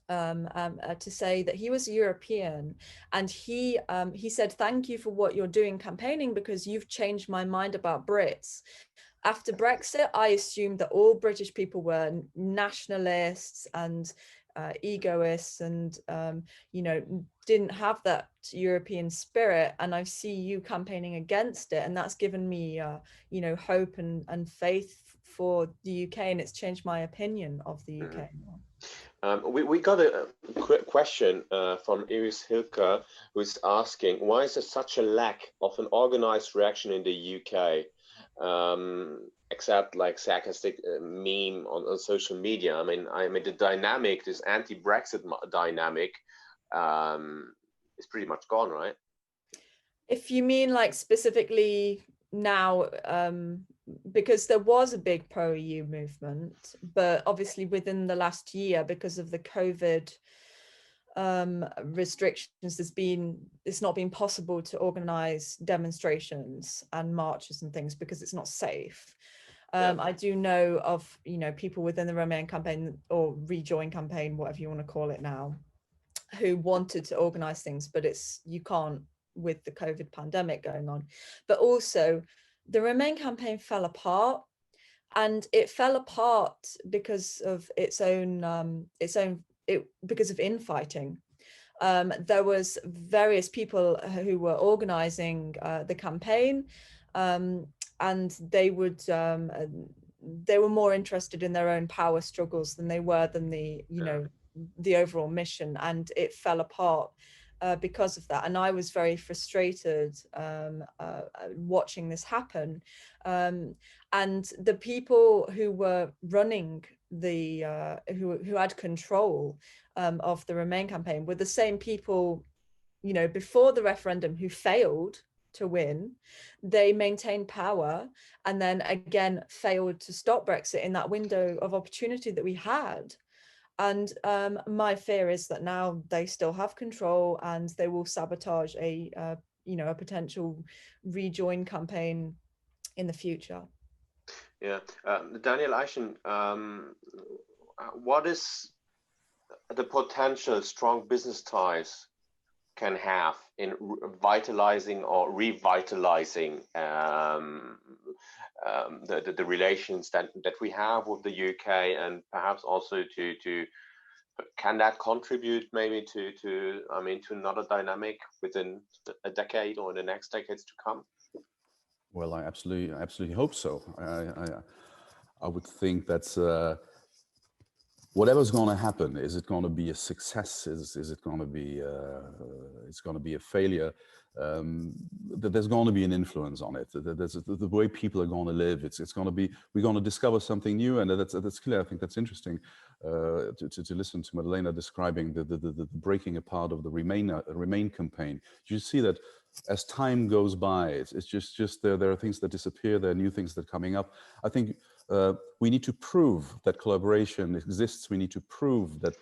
to say that he was a European, and he said, thank you for what you're doing campaigning because you've changed my mind about Brits. After Brexit, I assumed that all British people were nationalists and egoists and you know, didn't have that European spirit, and I see you campaigning against it, and that's given me you know, hope and faith for the UK, and it's changed my opinion of the UK. We got a quick question from Iris Hilke, who's asking, why is there such a lack of an organized reaction in the UK, except like sarcastic meme on social media? I mean, the dynamic, this anti-Brexit dynamic, is pretty much gone, right? If you mean like specifically now, because there was a big pro-EU movement, but obviously within the last year, because of the COVID restrictions, it's not been possible to organize demonstrations and marches and things because it's not safe. I do know of, you know, people within the Remain campaign or Rejoin campaign, whatever you want to call it now, who wanted to organize things, but you can't with the COVID pandemic going on. But also the Remain campaign fell apart, and it fell apart because of because of infighting. There was various people who were organizing the campaign, and they were more interested in their own power struggles than they were the, you know, the overall mission, and it fell apart because of that. And I was very frustrated watching this happen. And the people who were running the who had control of the Remain campaign were the same people, you know, before the referendum who failed to win. They maintained power and then again failed to stop Brexit in that window of opportunity that we had. And my fear is that now they still have control and they will sabotage a you know, a potential Rejoin campaign in the future. Yeah, Daniel Eischen, what is the potential strong business ties can have in vitalizing or revitalizing the relations that we have with the UK, and perhaps also to can that contribute maybe to another dynamic within a decade or in the next decades to come? Well, I absolutely hope so. I would think that's whatever's going to happen. Is it going to be a success? Is it going to be it's going to be a failure? There's going to be an influence on it. There's the way people are going to live. It's going to be, we're going to discover something new, and that's clear. I think that's interesting to listen to Madeleina describing the breaking apart of the Remain campaign. You see that as time goes by, it's just there are things that disappear. There are new things that are coming up. I think we need to prove that collaboration exists. We need to prove that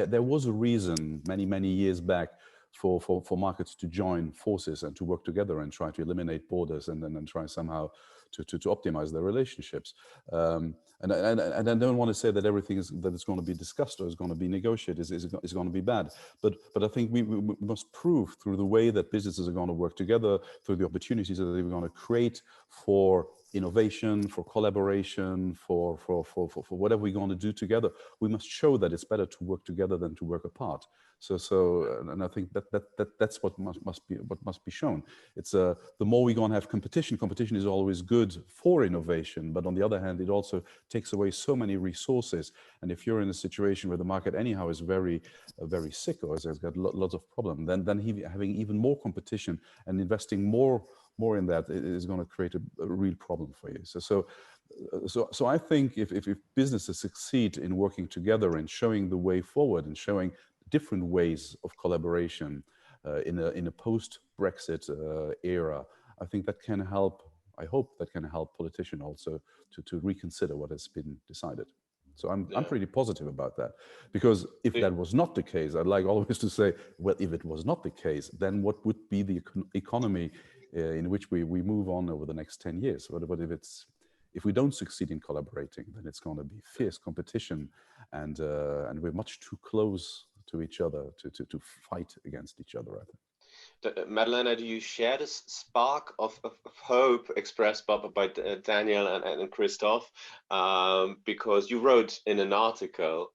there was a reason many years back for markets to join forces and to work together and try to eliminate borders and then try somehow to optimize their relationships. And I don't want to say that everything is going to be discussed or is going to be negotiated is going to be bad, but I think we must prove through the way that businesses are going to work together, through the opportunities that they're going to create for innovation, for collaboration, for whatever we're going to do together. We must show that it's better to work together than to work apart. And I think that's what must be shown. It's the more we're going to have competition. Competition is always good for innovation, but on the other hand, it also takes away so many resources. And if you're in a situation where the market anyhow is very sick or has got lots of problems, then having even more competition and investing more in that is going to create a real problem for you. So I think if businesses succeed in working together and showing the way forward and showing different ways of collaboration in a post-Brexit era, I think that can help. I hope that can help politicians also to reconsider what has been decided. So I'm pretty positive about that, because if that was not the case, I'd like always to say, well, if it was not the case, then what would be the economy in which we move on over the next 10 years? What if we don't succeed in collaborating, then it's going to be fierce competition, and we're much too close to each other to fight against each other, I think. Madeleina, do you share this spark of hope expressed by Daniel and Christophe? Because you wrote in an article,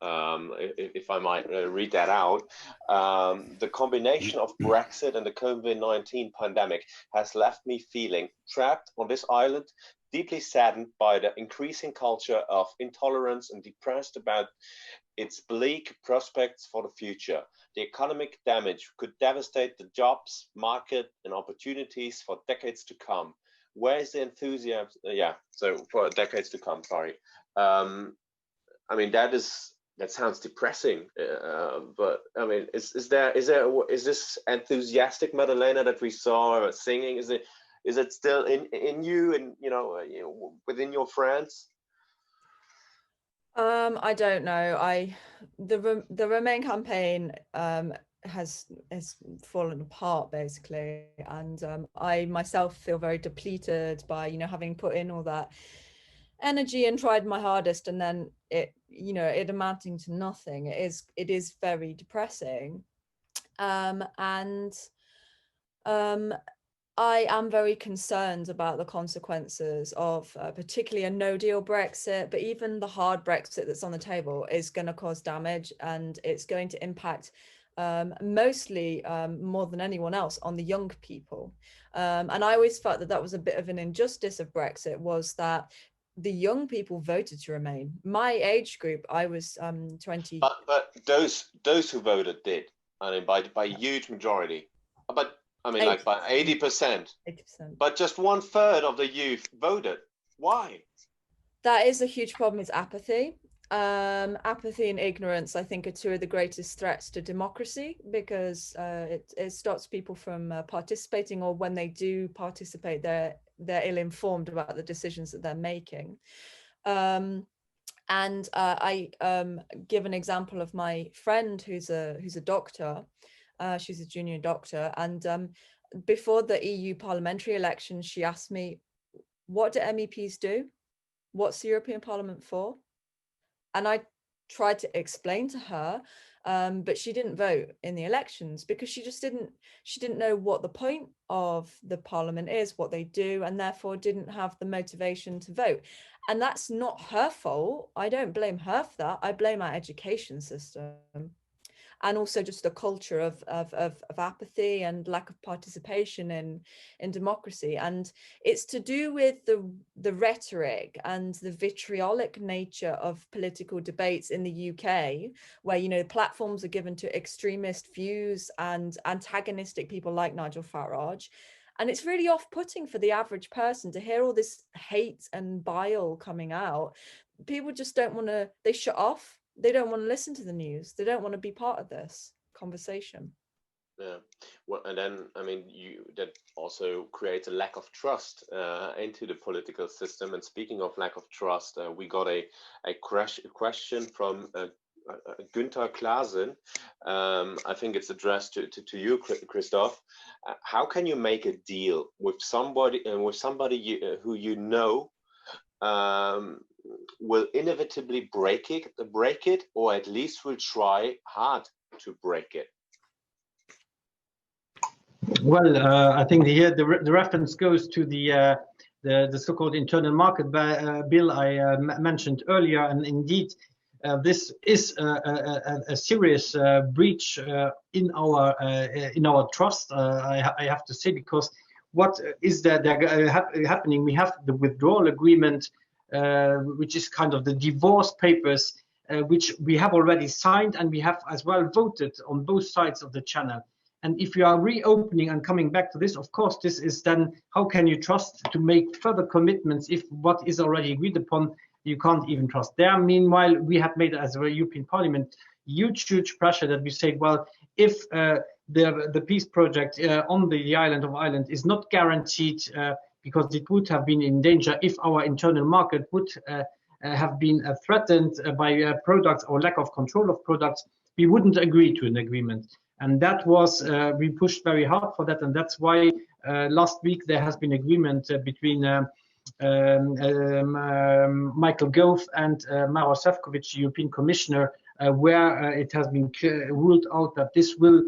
if I might read that out, the combination of Brexit and the COVID-19 pandemic has left me feeling trapped on this island, deeply saddened by the increasing culture of intolerance and depressed about its bleak prospects for the future. The economic damage could devastate the jobs, market, and opportunities for decades to come. Where is the enthusiasm? So for decades to come, sorry. I mean, that sounds depressing, but I mean, is this enthusiastic Madeleina that we saw singing? Is it still in you and within your friends? I don't know. The Remain campaign has fallen apart basically, and I myself feel very depleted by having put in all that energy and tried my hardest, and then it amounting to nothing. It is very depressing, and I am very concerned about the consequences of particularly a no-deal Brexit, but even the hard Brexit that's on the table is going to cause damage, and it's going to impact mostly more than anyone else on the young people. And I always felt that was a bit of an injustice of Brexit, was that the young people voted to remain. My age group, I was 20. But those who voted did, I mean, by huge majority. But I mean, 80%. Like by 80%. 80%. But just 1/3 of the youth voted. Why? That is a huge problem, is apathy. Apathy and ignorance, I think, are two of the greatest threats to democracy, because it stops people from participating, or when they do participate, they're ill-informed about the decisions that they're making. And I give an example of my friend who's a doctor. She's a junior doctor, and before the EU parliamentary elections, she asked me, what do MEPs do? What's the European Parliament for? And I tried to explain to her, but she didn't vote in the elections because she didn't know what the point of the Parliament is, what they do, and therefore didn't have the motivation to vote. And that's not her fault. I don't blame her for that. I blame our education system. and also just a culture of apathy and lack of participation in democracy. And it's to do with the rhetoric and the vitriolic nature of political debates in the UK, where, you know, platforms are given to extremist views and antagonistic people like Nigel Farage. And it's really off-putting for the average person to hear all this hate and bile coming out. People just don't want to, they shut off. They don't want to listen to the news. They don't want to be part of this conversation. Yeah, well, and then I mean, that also creates a lack of trust into the political system. And speaking of lack of trust, we got a question from Günther Klaasen. I think it's addressed to you, Christophe. How can you make a deal with somebody who you know will inevitably break it, or at least will try hard to break it? Well, I think here the reference goes to the so-called internal market bill I mentioned earlier, and indeed this is a serious breach in our trust. I have to say, because what is that happening? We have the withdrawal agreement, which is kind of the divorce papers, which we have already signed, and we have as well voted on both sides of the channel. And if you are reopening and coming back to this, of course, this is then, how can you trust to make further commitments if what is already agreed upon, you can't even trust there? Meanwhile, we have made, as a European Parliament, huge pressure that we say, well, if the peace project on the island of Ireland is not guaranteed, because it would have been in danger if our internal market would have been threatened by products or lack of control of products, we wouldn't agree to an agreement. And that was, we pushed very hard for that, and that's why last week there has been agreement between Michael Gove and Maros Sefcovic, European Commissioner, where it has been ruled out that this will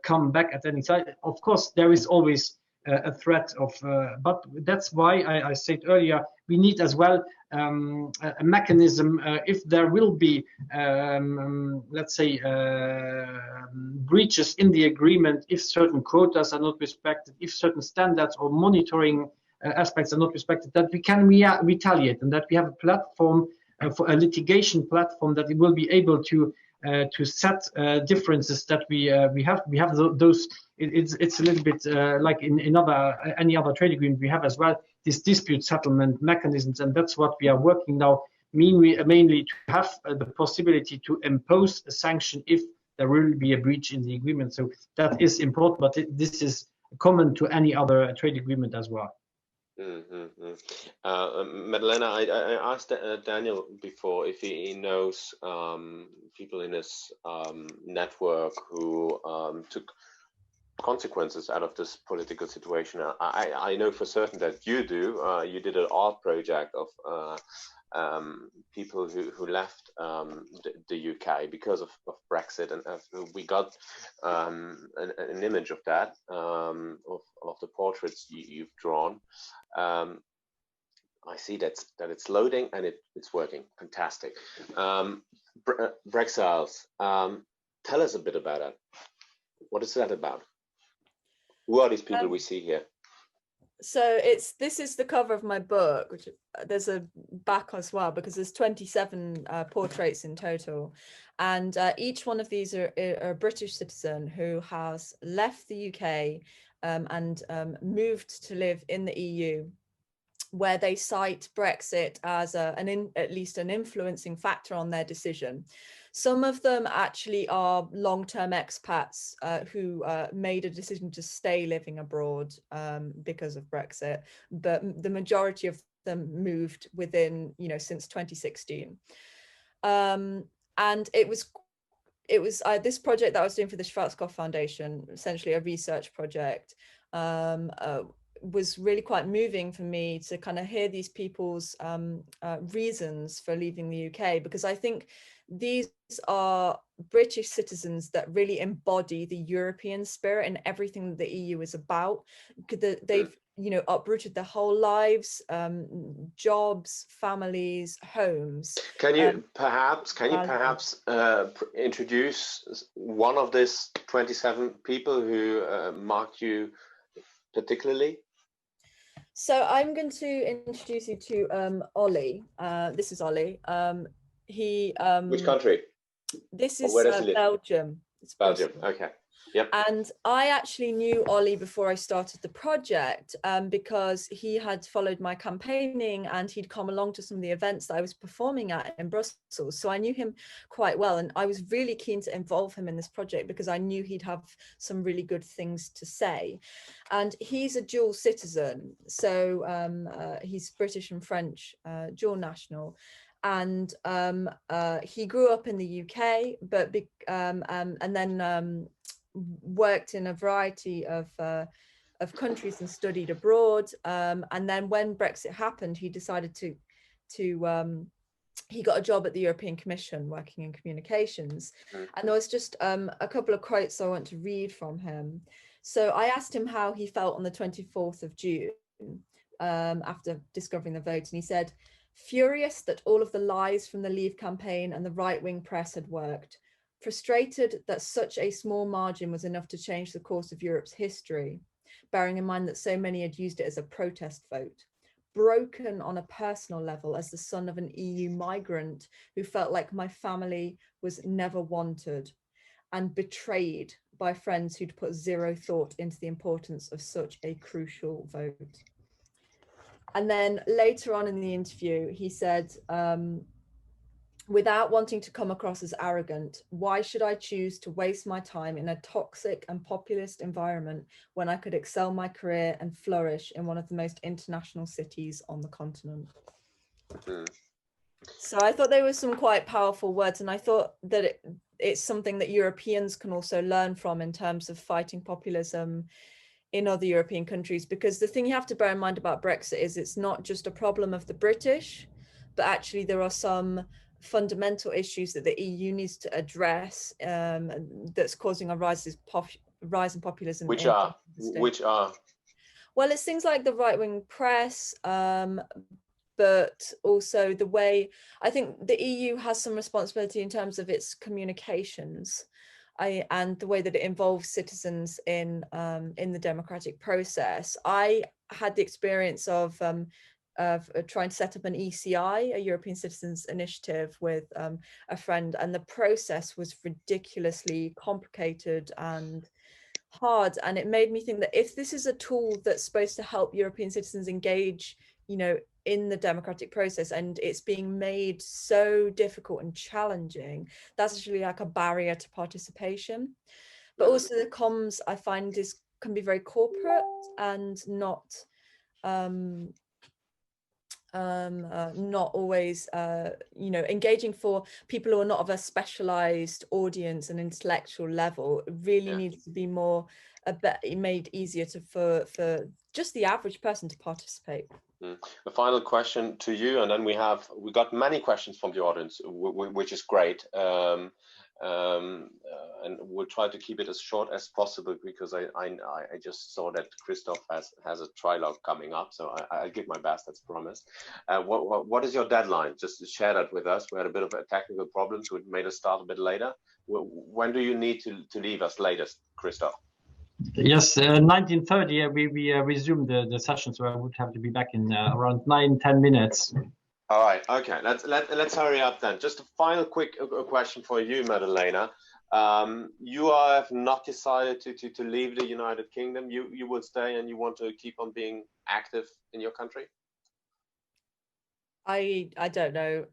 come back at any time. Of course, there is always a threat of, but that's why I said earlier, we need as well a mechanism if there will be, let's say, breaches in the agreement, if certain quotas are not respected, if certain standards or monitoring aspects are not respected, that we can retaliate, and that we have a platform for a litigation platform that it will be able to set differences that we have. We have those. It's a little bit like in any other trade agreement we have as well, these dispute settlement mechanisms, and that's what we are working now, mainly to have the possibility to impose a sanction if there will be a breach in the agreement. So that is important, but this is common to any other trade agreement as well. Madeleina, I asked Daniel before if he knows people in his network who took consequences out of this political situation. I know for certain that you do. You did an art project of people who left the UK because of Brexit, and we got an image of that, of the portraits you've drawn. I see that it's loading and it's working. Fantastic. Brexiles, tell us a bit about it. What is that about? Who are these people we see here? So this is the cover of my book, which there's a back as well, because there's 27 portraits in total, and each one of these are a British citizen who has left the UK and moved to live in the EU, where they cite Brexit as at least an influencing factor on their decision. Some of them actually are long-term expats who made a decision to stay living abroad because of Brexit, but the majority of them moved within, since 2016. And it was this project that I was doing for the Schwarzkopf Foundation, essentially a research project, was really quite moving for me to kind of hear these people's reasons for leaving the UK, because I think these are British citizens that really embody the European spirit and everything that the EU is about. They've, you know, uprooted their whole lives, jobs, families, homes. Can you perhaps introduce one of these 27 people who marked you particularly? So I'm going to introduce you to Ollie. This is Ollie. Which country? This is Belgium. It's Belgium. Brussels. Okay. Yep. And I actually knew Ollie before I started the project because he had followed my campaigning and he'd come along to some of the events that I was performing at in Brussels. So I knew him quite well, and I was really keen to involve him in this project because I knew he'd have some really good things to say. And he's a dual citizen, so he's British and French, dual national. And he grew up in the UK, but and then worked in a variety of countries and studied abroad. And then when Brexit happened, he decided to he got a job at the European Commission working in communications. And there was just a couple of quotes I want to read from him. So I asked him how he felt on the 24th of June after discovering the vote, and he said, "Furious that all of the lies from the Leave campaign and the right-wing press had worked. Frustrated that such a small margin was enough to change the course of Europe's history, bearing in mind that so many had used it as a protest vote. Broken on a personal level as the son of an EU migrant who felt like my family was never wanted, and betrayed by friends who'd put zero thought into the importance of such a crucial vote." And then later on in the interview, he said, "Without wanting to come across as arrogant, why should I choose to waste my time in a toxic and populist environment when I could excel my career and flourish in one of the most international cities on the continent?" So I thought there were some quite powerful words, and I thought that it's something that Europeans can also learn from in terms of fighting populism in other European countries, because the thing you have to bear in mind about Brexit is it's not just a problem of the British, but actually there are some fundamental issues that the EU needs to address that's causing a rise in populism. Which are? Well, it's things like the right-wing press, but also the way, I think the EU has some responsibility in terms of its communications and the way that it involves citizens in the democratic process. I had the experience of trying to set up an ECI, a European Citizens Initiative, with a friend, and the process was ridiculously complicated and hard. And it made me think that if this is a tool that's supposed to help European citizens engage, you know, in the democratic process, and it's being made so difficult and challenging, that's actually like a barrier to participation. But also the comms, I find, can be very corporate and not always you know, engaging for people who are not of a specialized audience and intellectual level. It really needs to be more made easier for just the average person to participate. The final question to you, and then we got many questions from the audience, which is great. And we'll try to keep it as short as possible, because I just saw that Christophe has a trilogue coming up, so I'll give my best, that's promised. What is your deadline? Just to share that with us. We had a bit of a technical problem, so it made us start a bit later. When do you need to leave us latest, Christophe? Yes, 19:30 we resumed the session, so I would have to be back in around 9-10 minutes. All right, okay, let's hurry up then. Just a final quick question for you, Madeleina. You have not decided to leave the United Kingdom. You will stay and you want to keep on being active in your country? I don't know.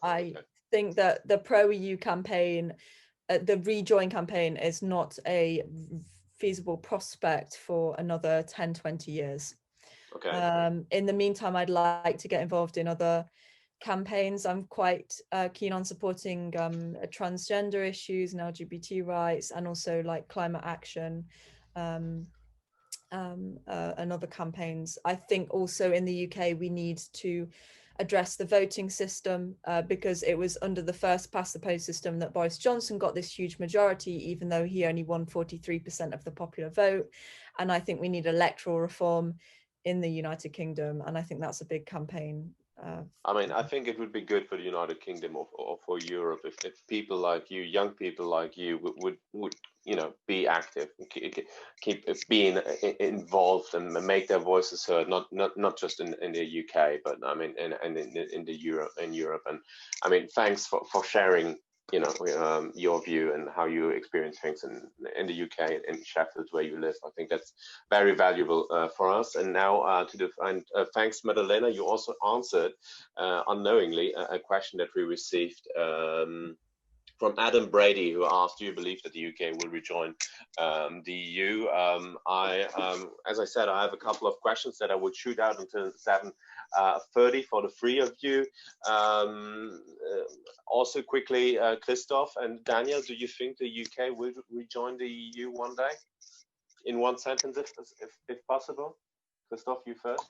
I think that the pro-EU campaign, the rejoin campaign, is not a feasible prospect for another 10-20 years. Okay. In the meantime, I'd like to get involved in other campaigns. I'm quite keen on supporting transgender issues and LGBT rights, and also like climate action and other campaigns. I think also in the UK we need to address the voting system, because it was under the first past the post system that Boris Johnson got this huge majority, even though he only won 43% of the popular vote. And I think we need electoral reform in the United Kingdom, and I think that's a big campaign. I mean, I think it would be good for the United Kingdom or for Europe if people like you, young people like you, would you know, be active, keep being involved and make their voices heard, not just in the UK, but I mean in Europe. And I mean, thanks for sharing, you know, your view and how you experience things in the UK, in Sheffield, where you live. I think that's very valuable for us. And now thanks, Madeleina, you also answered unknowingly a question that we received from Adam Brady, who asked, do you believe that the UK will rejoin the EU? As I said, I have a couple of questions that I would shoot out until 7:30 for the three of you. Also quickly, Christophe and Daniel, do you think the UK will rejoin the EU one day? In one sentence, if possible. Christophe, you first.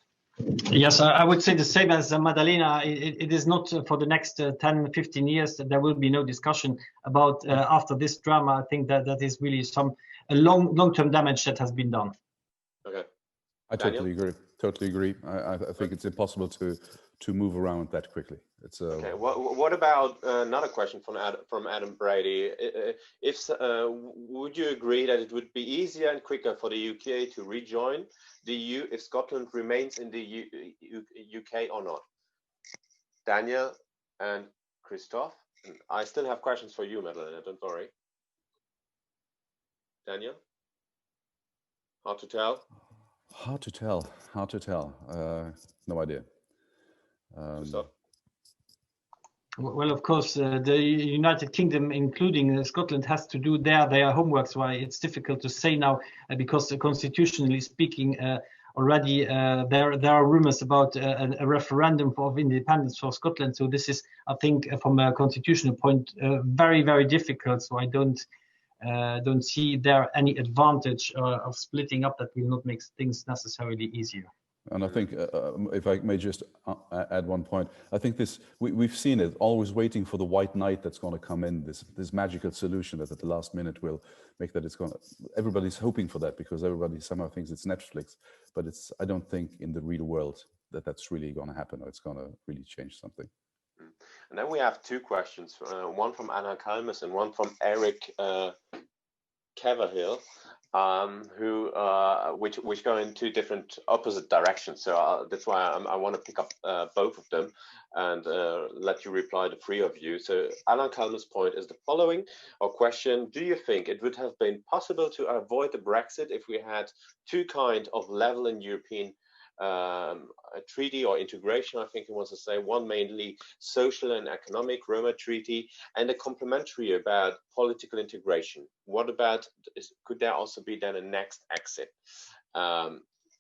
Yes, I would say the same as Madeleina. It is not for the next 10, 15 years that there will be no discussion about after this drama. I think that is really a long-term damage that has been done. Okay. I totally agree. Totally agree. I think it's impossible to move around that quickly. It's okay. What about another question from Adam Brady? Would you agree that it would be easier and quicker for the UK to rejoin the EU if Scotland remains in the UK or not? Daniel and Christophe. I still have questions for you, Madeleina, don't worry. Daniel? Hard to tell? Hard to tell. Hard to tell. No idea. Well, of course, the United Kingdom, including Scotland, has to do their homework. So it's difficult to say now because constitutionally speaking, already there are rumors about a referendum of independence for Scotland. So this is, I think, from a constitutional point, very, very difficult. So I don't see there any advantage of splitting up that will not make things necessarily easier. And I think, if I may just add one point, I think we've seen it, always waiting for the white knight that's going to come in, this magical solution that at the last minute will make that everybody's hoping for that because everybody somehow thinks it's Netflix, but I don't think in the real world that's really going to happen or it's going to really change something. And then we have two questions, one from Anna Kalmus and one from Eric Caverhill. Which go in two different opposite directions. So that's why I want to pick up both of them and let you reply, the three of you. So Alan Kalmer's point is the following, or question: do you think it would have been possible to avoid the Brexit if we had two kind of level in European a treaty or integration? I think he wants to say one mainly social and economic Roma treaty and a complementary about political integration. What about, could there also be then a next exit?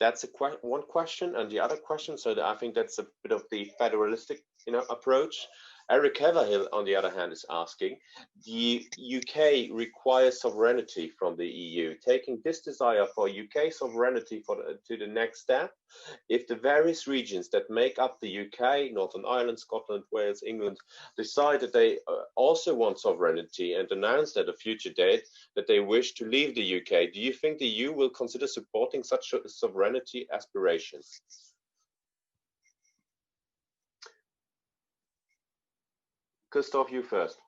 That's one question. And the other question, so I think that's a bit of the federalistic approach. Eric Haverhill, on the other hand, is asking, the UK requires sovereignty from the EU. Taking this desire for UK sovereignty to the next step, if the various regions that make up the UK, Northern Ireland, Scotland, Wales, England, decide that they also want sovereignty and announce at a future date that they wish to leave the UK, do you think the EU will consider supporting such sovereignty aspirations? Christophe, you first.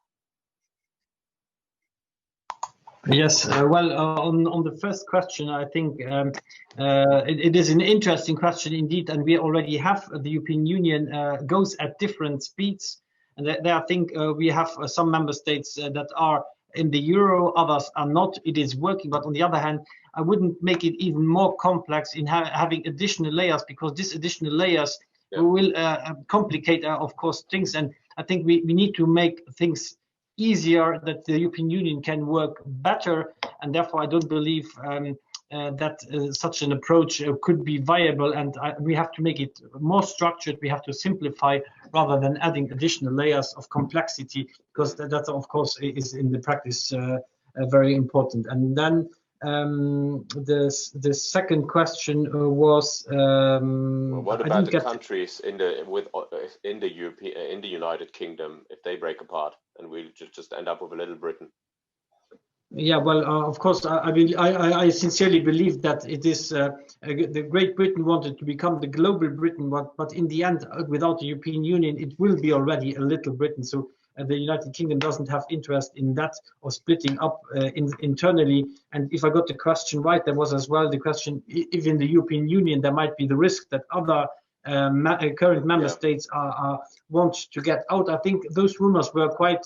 Yes, well, on the first question, I think it is an interesting question indeed, and we already have the European Union goes at different speeds, and there I think we have some member states that are in the euro, others are not. It is working, but on the other hand, I wouldn't make it even more complex in having additional layers, because these additional layers will complicate, of course, things. And I think we need to make things easier, that the European Union can work better, and therefore I don't believe that such an approach could be viable, and we have to make it more structured. We have to simplify rather than adding additional layers of complexity, because that of course is in the practice very important. And then The second question was well, what about the countries in the United Kingdom if they break apart and we just end up with a little Britain? Yeah, well, of course, I sincerely believe that it is the Great Britain wanted to become the global Britain, but in the end, without the European Union, it will be already a little Britain. So the United Kingdom doesn't have interest in that or splitting up internally. And if I got the question right, there was as well the question if in the European Union there might be the risk that other current member states want to get out. I think those rumors were quite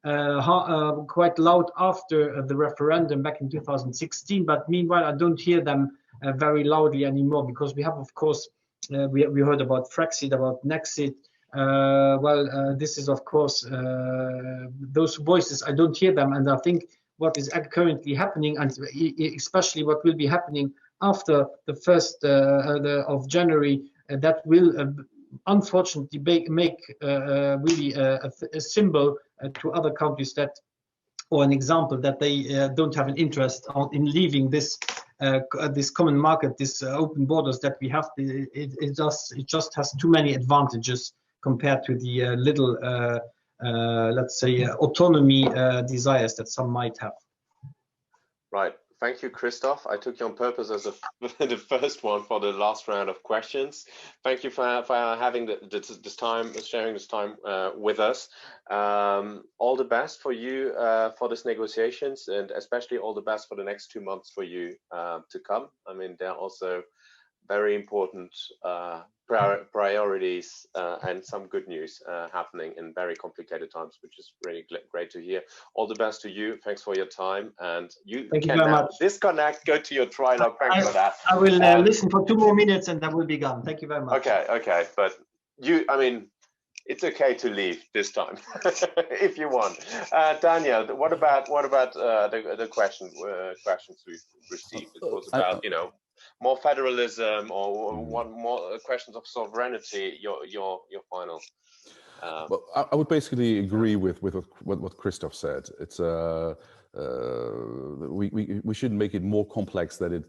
loud after the referendum back in 2016, but meanwhile I don't hear them very loudly anymore, because we have, of course, we heard about Brexit, about Nexit. This is, of course, those voices, I don't hear them, and I think what is currently happening, and especially what will be happening after the 1st of January, that will unfortunately make really a symbol to other countries that, or an example that they don't have an interest in leaving this common market, this open borders that we have. It just has too many advantages compared to the little, let's say, autonomy desires that some might have. Right. Thank you, Christophe. I took you on purpose as the first one for the last round of questions. Thank you for having this time, sharing this time with us. All the best for you for these negotiations, and especially all the best for the next 2 months for you to come. I mean, there are also very important priorities and some good news happening in very complicated times, which is really great to hear. All the best to you. Thanks for your time, and you can now disconnect, go to your trilogue. Thanks for that. I will listen for 2 more minutes and that will be gone. Thank you very much. Okay, but I mean, it's okay to leave this time if you want. Daniel, what about the questions we've received? It was about more federalism or more questions of sovereignty. Your final. Well, I would basically agree with what Christophe said. It's we shouldn't make it more complex than it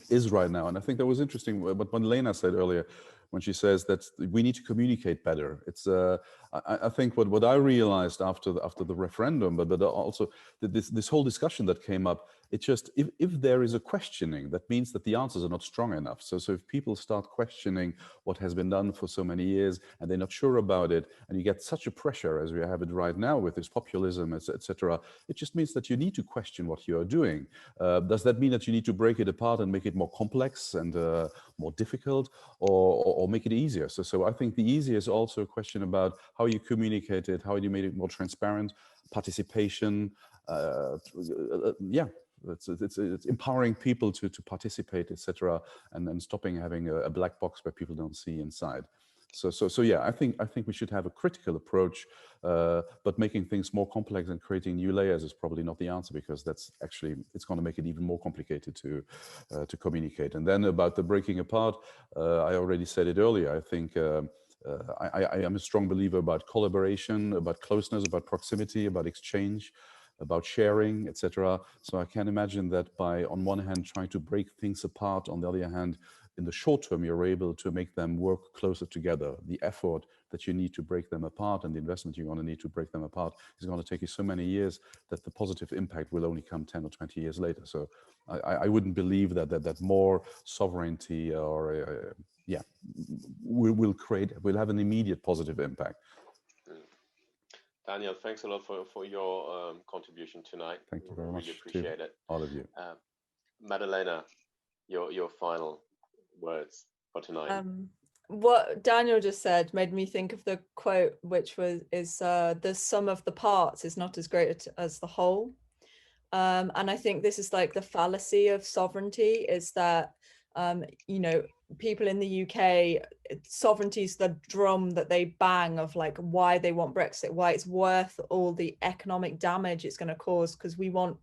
is right now. And I think that was interesting what Madeleina said earlier, when she says that we need to communicate better. It's I think what I realized after the referendum, but also this whole discussion that came up, it's just if there is a questioning, that means that the answers are not strong enough. So if people start questioning what has been done for so many years and they're not sure about it, and you get such a pressure as we have it right now with this populism, etc., it just means that you need to question what you are doing. Does that mean that you need to break it apart and make it more complex and more difficult, or make it easier? So I think the easier is also a question about how you communicate it, how you make it more transparent, participation. It's empowering people to participate, etc., and then stopping having a black box where people don't see inside. So yeah, I think we should have a critical approach, but making things more complex and creating new layers is probably not the answer, because that's actually, it's going to make it even more complicated to communicate. And then about the breaking apart, I already said it earlier. I think I am a strong believer about collaboration, about closeness, about proximity, about exchange, about sharing, etc. So I can imagine that by, on one hand, trying to break things apart, on the other hand, in the short term, you're able to make them work closer together. The effort that you need to break them apart and the investment you're going to need to break them apart is going to take you so many years that the positive impact will only come 10 or 20 years later. So I wouldn't believe that more sovereignty or will have an immediate positive impact. Daniel, thanks a lot for your contribution tonight. Thank you very much. Really appreciate it. All of you. Madeleina, your final words for tonight. What Daniel just said made me think of the quote, which is the sum of the parts is not as great as the whole. And I think this is like the fallacy of sovereignty, is that people in the UK, sovereignty is the drum that they bang of like why they want Brexit, why it's worth all the economic damage it's going to cause, because we want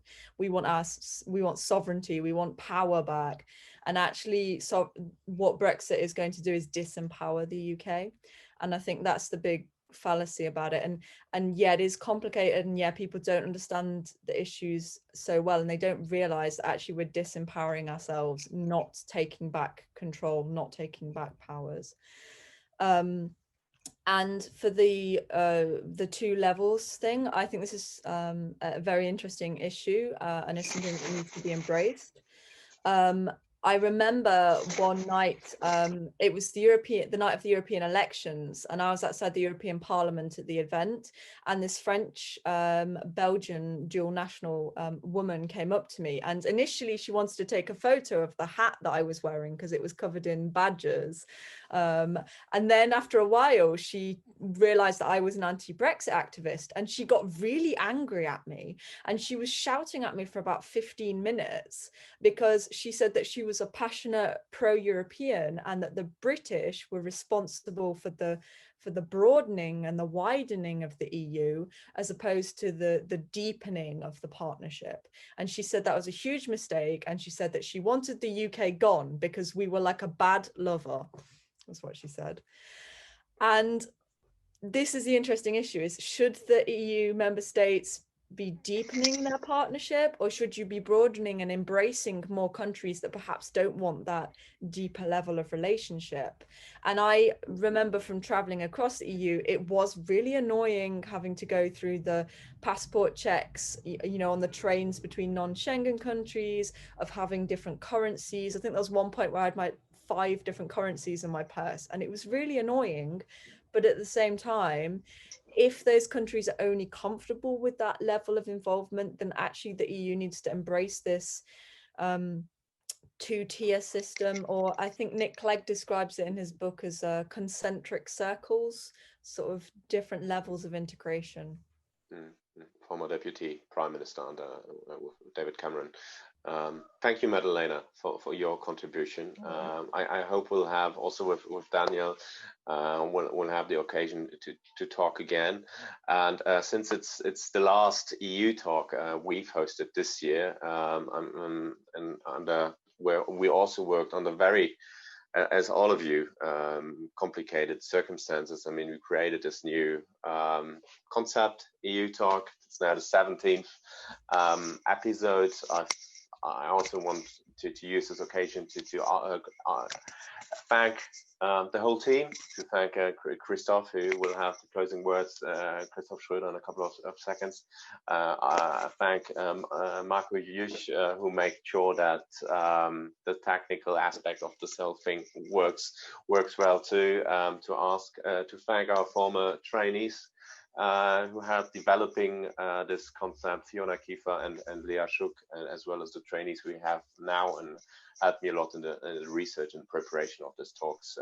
sovereignty, we want power back. And actually, so what Brexit is going to do is disempower the UK. And I think that's the big fallacy about it, and yeah, it is complicated, and yeah, people don't understand the issues so well, and they don't realize that actually we're disempowering ourselves, not taking back control, not taking back powers. And for the 2 levels thing, I think this is a very interesting issue, and it's something that needs to be embraced. I remember one night, it was the night of the European elections, and I was outside the European Parliament at the event, and this French Belgian dual national woman came up to me, and initially she wanted to take a photo of the hat that I was wearing because it was covered in badgers, and then after a while she realized that I was an anti-Brexit activist, and she got really angry at me, and she was shouting at me for about 15 minutes because she said that she was a passionate pro-European and that the British were responsible for the broadening and the widening of the EU as opposed to the deepening of the partnership. And she said that was a huge mistake, and she said that she wanted the UK gone because we were like a bad lover. That's what she said. And this is the interesting issue, is should the EU member states be deepening their partnership, or should you be broadening and embracing more countries that perhaps don't want that deeper level of relationship? And I remember from traveling across the EU, it was really annoying having to go through the passport checks, you know, on the trains between non-Schengen countries, of having different currencies. I think there was one point where I had my 5 different currencies in my purse, and it was really annoying. But at the same time, if those countries are only comfortable with that level of involvement, then actually the EU needs to embrace this 2-tier system, or I think Nick Clegg describes it in his book as concentric circles, sort of different levels of integration. Former Deputy Prime Minister under David Cameron. Thank you, Madeleina, for your contribution. I hope we'll have also with Daniel, we'll have the occasion to talk again. And since it's the last EU talk we've hosted this year, and where we also worked on the very, as all of you, complicated circumstances. I mean, we created this new concept, EU talk. It's now the 17th episode. I also want to use this occasion to thank the whole team, to thank Christophe, who will have the closing words, Christoph Schröder, in a couple of seconds. Thank Marco Jusch, who made sure that the technical aspect of this whole thing works well too. To thank our former trainees, who have developing this concept, Fiona Kiefer and Lea Schuck, as well as the trainees we have now, and helped me a lot in the research and preparation of these talks,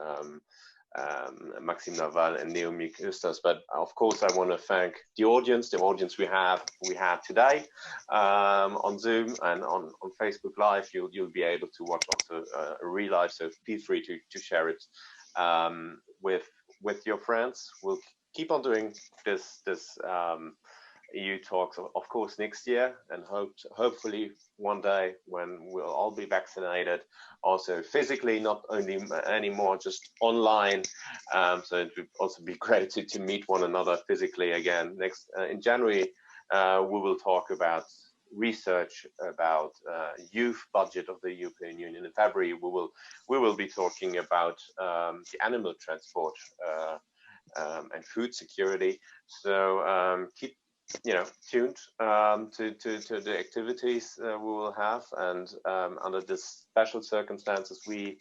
Maxime Naval and Naomi Küsters. But of course, I want to thank the audience we had today on Zoom and on Facebook Live. You'll be able to watch also a re-live, so feel free to share it with your friends. We'll keep on doing this EU talks, of course, next year, and hopefully one day when we'll all be vaccinated, also physically, not only anymore just online. So it would also be great to meet one another physically again. Next in January, we will talk about research about youth budget of the European Union. In February, we will be talking about the animal transport and food security. So keep tuned to the activities we will have, and under this special circumstances we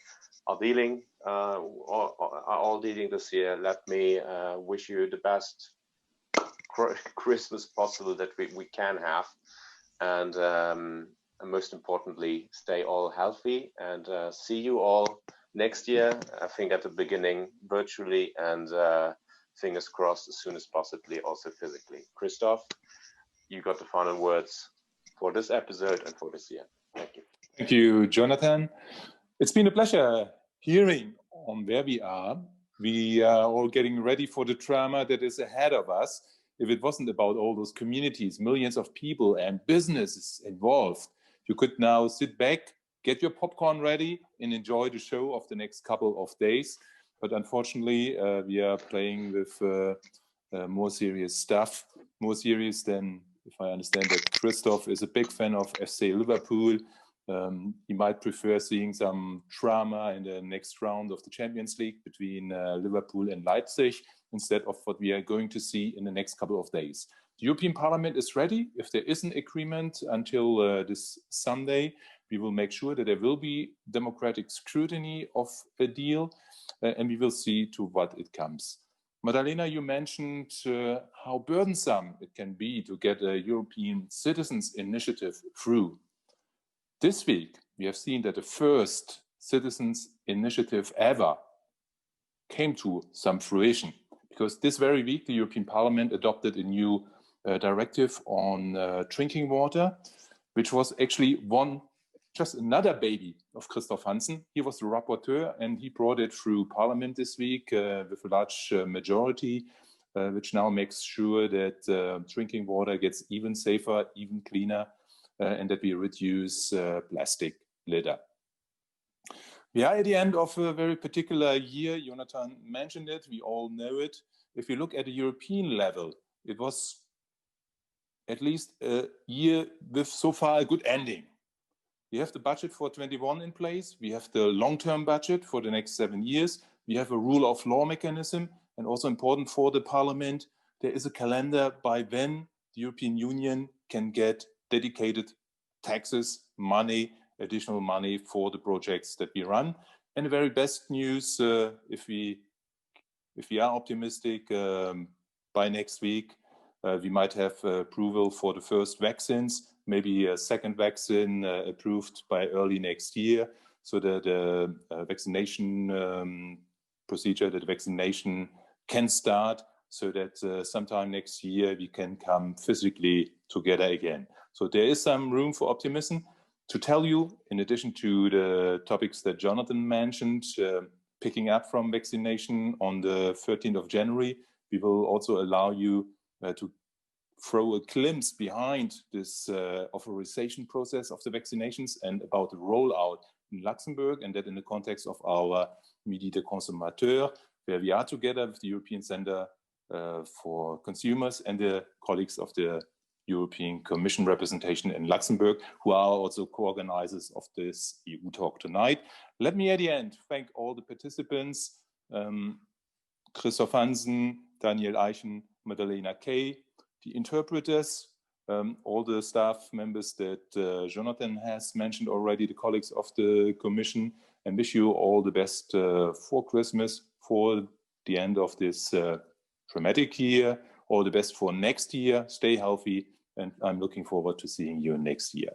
are dealing are all dealing this year. Let me wish you the best Christmas possible that we can have, and most importantly, stay all healthy, and see you all next year, I think at the beginning virtually, and fingers crossed as soon as possibly also physically. Christoph, you got the final words for this episode and for this year. Thank you. Thank you, Jonathan. It's been a pleasure hearing on where we are. We are all getting ready for the drama that is ahead of us. If it wasn't about all those communities, millions of people and businesses involved, you could now sit back, get your popcorn ready, and enjoy the show of the next couple of days. But unfortunately, we are playing with more serious stuff, more serious than, if I understand that Christophe is a big fan of FC Liverpool. He might prefer seeing some drama in the next round of the Champions League between Liverpool and Leipzig instead of what we are going to see in the next couple of days. The European Parliament is ready. If there is an agreement until this Sunday, we will make sure that there will be democratic scrutiny of a deal, and we will see to what it comes. Madeleina, you mentioned how burdensome it can be to get a European Citizens Initiative through. This week, we have seen that the first Citizens Initiative ever came to some fruition, because this very week, the European Parliament adopted a new directive on drinking water, which was actually just another baby of Christophe Hansen. He was the rapporteur and he brought it through Parliament this week with a large majority, which now makes sure that drinking water gets even safer, even cleaner, and that we reduce plastic litter. We are at the end of a very particular year. Jonathan mentioned it, we all know it. If you look at the European level, it was at least a year with so far a good ending. We have the budget for 21 in place. We have the long-term budget for the next 7 years. We have a rule of law mechanism, and also important for the Parliament, there is a calendar by when the European Union can get dedicated taxes, money, additional money for the projects that we run. And the very best news, if we are optimistic, by next week, we might have approval for the first vaccines, maybe a second vaccine approved by early next year, so that the vaccination procedure, that vaccination can start, so that sometime next year we can come physically together again. So there is some room for optimism. To tell you, in addition to the topics that Jonathan mentioned, picking up from vaccination on the 13th of January, we will also allow you to throw a glimpse behind this authorization process of the vaccinations and about the rollout in Luxembourg, and that in the context of our Midi de Consommateur, where we are together with the European Center for Consumers and the colleagues of the European Commission representation in Luxembourg, who are also co-organizers of this EU talk tonight. Let me at the end thank all the participants, Christophe Hansen, Daniel Eischen, Madeleina Kay, the interpreters, all the staff members that Jonathan has mentioned already, the colleagues of the Commission, and wish you all the best for Christmas, for the end of this dramatic year, all the best for next year. Stay healthy, and I'm looking forward to seeing you next year.